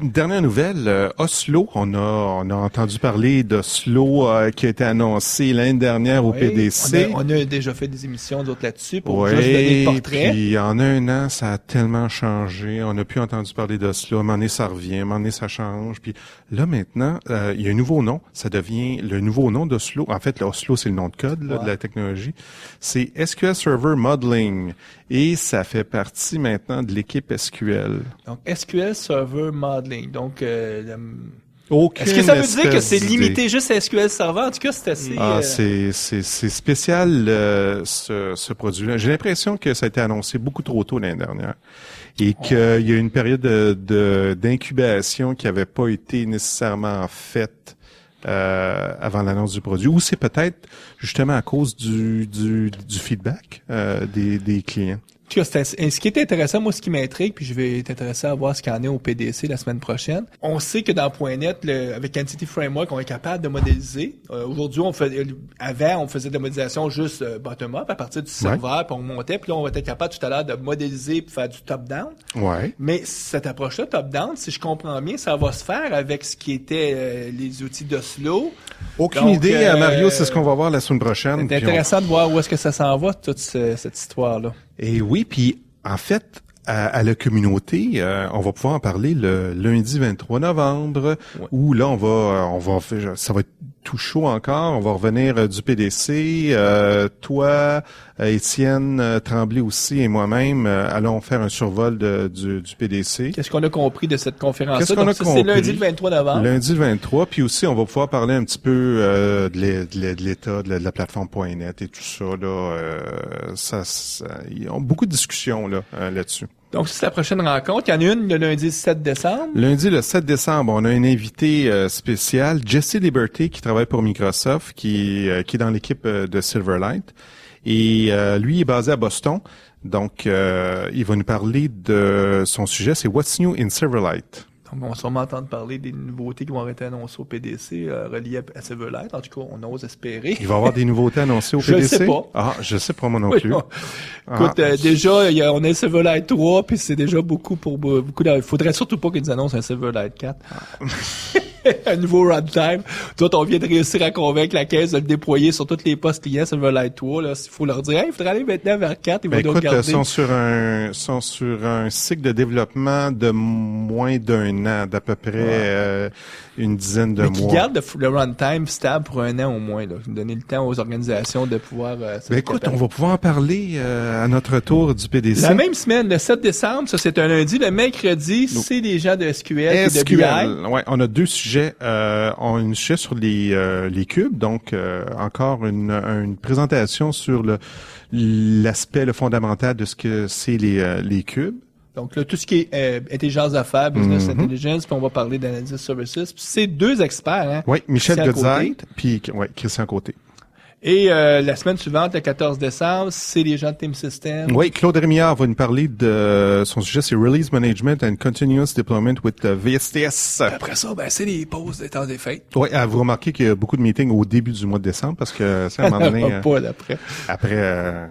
dernière nouvelle, Oslo, on a entendu parler d'Oslo, qui a été annoncé lancé l'année dernière au Oui, PDC. On a déjà fait des émissions d'autres là-dessus pour juste donner le portrait. Puis en un an, ça a tellement changé. On n'a plus entendu parler de cela. À un moment donné, ça revient. À un moment donné, ça change. Puis là, maintenant, il y a un nouveau nom. Ça devient le nouveau nom d'Oslo. En fait, Oslo, c'est le nom de code là, de la technologie. C'est SQL Server Modeling. Et ça fait partie maintenant de l'équipe SQL. Donc, SQL Server Modeling. Donc, Aucune est-ce que ça veut dire que espèce c'est d'idée. limité juste à SQL Server? En tout cas, c'est assez... C'est spécial ce produit-là. J'ai l'impression que ça a été annoncé beaucoup trop tôt l'année dernière et qu'il y a une période d'incubation qui n'avait pas été nécessairement faite avant l'annonce du produit. Ou c'est peut-être justement à cause du feedback des clients. En tout cas, ce qui est intéressant, moi, ce qui m'intrigue, puis je vais être intéressé à voir ce qu'il y en est au PDC la semaine prochaine. On sait que dans .NET, avec Entity Framework, on est capable de modéliser. Aujourd'hui, avant, on faisait de la modélisation juste bottom-up à partir du serveur, puis on montait, puis là, on va être capable tout à l'heure de modéliser puis faire du top-down. Ouais. Mais cette approche-là, top-down, si je comprends bien, ça va se faire avec ce qui était les outils d'Oslo. Aucune idée, Mario, c'est ce qu'on va voir la semaine prochaine. C'est intéressant de voir où est-ce que ça s'en va, toute cette histoire-là. Et oui, puis en fait, à la communauté, on va pouvoir en parler le lundi 23 novembre, où là, ça va être tout chaud encore. On va revenir du PDC. Toi, Étienne Tremblay aussi et moi-même allons faire un survol du PDC. Qu'est-ce qu'on a compris de cette conférence-là? Qu'est-ce qu'on a compris? C'est lundi le 23 novembre. Lundi le 23, puis aussi on va pouvoir parler un petit peu de l'état de la plateforme .NET et tout ça. Ils ont beaucoup de discussions là-dessus. Donc, c'est la prochaine rencontre. Il y en a une le lundi 7 décembre. Lundi le 7 décembre, on a un invité spécial, Jesse Liberty, qui travaille pour Microsoft, qui est dans l'équipe de Silverlight. Et lui, il est basé à Boston. Donc, il va nous parler de son sujet, c'est What's New in Silverlight. Donc, on va sûrement entendre parler des nouveautés qui vont être annoncées au PDC reliées à Silverlight. En tout cas, on ose espérer. Il va y avoir des nouveautés annoncées au PDC? Je sais pas. Ah, je sais pas moi non plus. Écoute, déjà, on a un Silverlight 3, puis c'est déjà beaucoup pour beaucoup. Il faudrait surtout pas qu'ils nous annoncent un Silverlight 4. Un nouveau runtime. Toi, on vient de réussir à convaincre la caisse de le déployer sur toutes les postes clients Silverlight 3. Là, il faut leur dire, il faudrait aller maintenant vers 4. Ils vont donc garder. Écoute, sont sur un cycle de développement de moins d'un an, d'à peu près une dizaine de mois. Mais qui garde le runtime stable pour un an au moins. Là. Donner le temps aux organisations de pouvoir... écoute, on va pouvoir en parler à notre tour du PDC. La même semaine, le 7 décembre, ça c'est un lundi. Le mercredi, c'est les gens de SQL et de BI. Ouais, on a deux sujets. On a une sujet sur les cubes, donc encore une présentation sur l'aspect fondamental de ce que c'est les cubes. Donc là, tout ce qui est intelligence d'affaires, business intelligence, puis on va parler d'analysis services. Puis c'est deux experts, hein. Oui, Michel Christian Godzeit, Côté. puis Christian Côté. Et la semaine suivante, le 14 décembre, c'est les gens de Team System. Oui, Claude Rémillard va nous parler de son sujet, c'est Release Management and Continuous Deployment with VSTS. Après ça, c'est les pauses des temps des fêtes. Oui, vous remarquez qu'il y a beaucoup de meetings au début du mois de décembre parce que ça, à un moment donné, pas d'après. Après,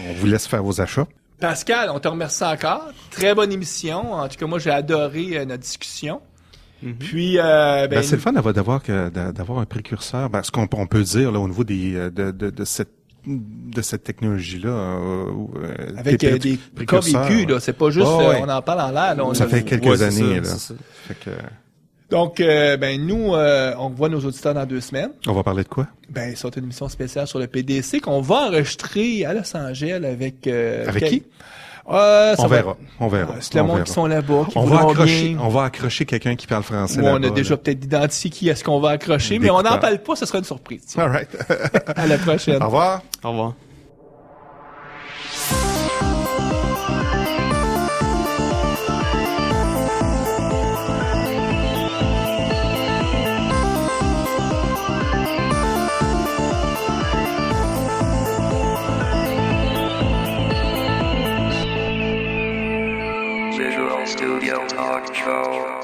on vous laisse faire vos achats. Pascal, on te remercie encore. Très bonne émission. En tout cas, moi, j'ai adoré notre discussion. Puis, c'est le fun d'avoir un précurseur. Ce qu'on peut dire là au niveau de cette technologie-là. Avec des cas vécus, là. C'est pas juste, on en parle en l'air, là. Ça fait quelques années, là. Fait que... Donc, nous, on revoit nos auditeurs dans 2 semaines. On va parler de quoi? C'est une émission spéciale sur le PDC qu'on va enregistrer à Los Angeles avec... Avec qui? On verra. C'est le monde qui sont là-bas. On va accrocher quelqu'un qui parle français là-bas. On a déjà déjà peut-être identifié qui est-ce qu'on va accrocher, mais on n'en parle pas, ce sera une surprise. All right. À la prochaine. Au revoir. Au revoir. Visual Studio Talk Show.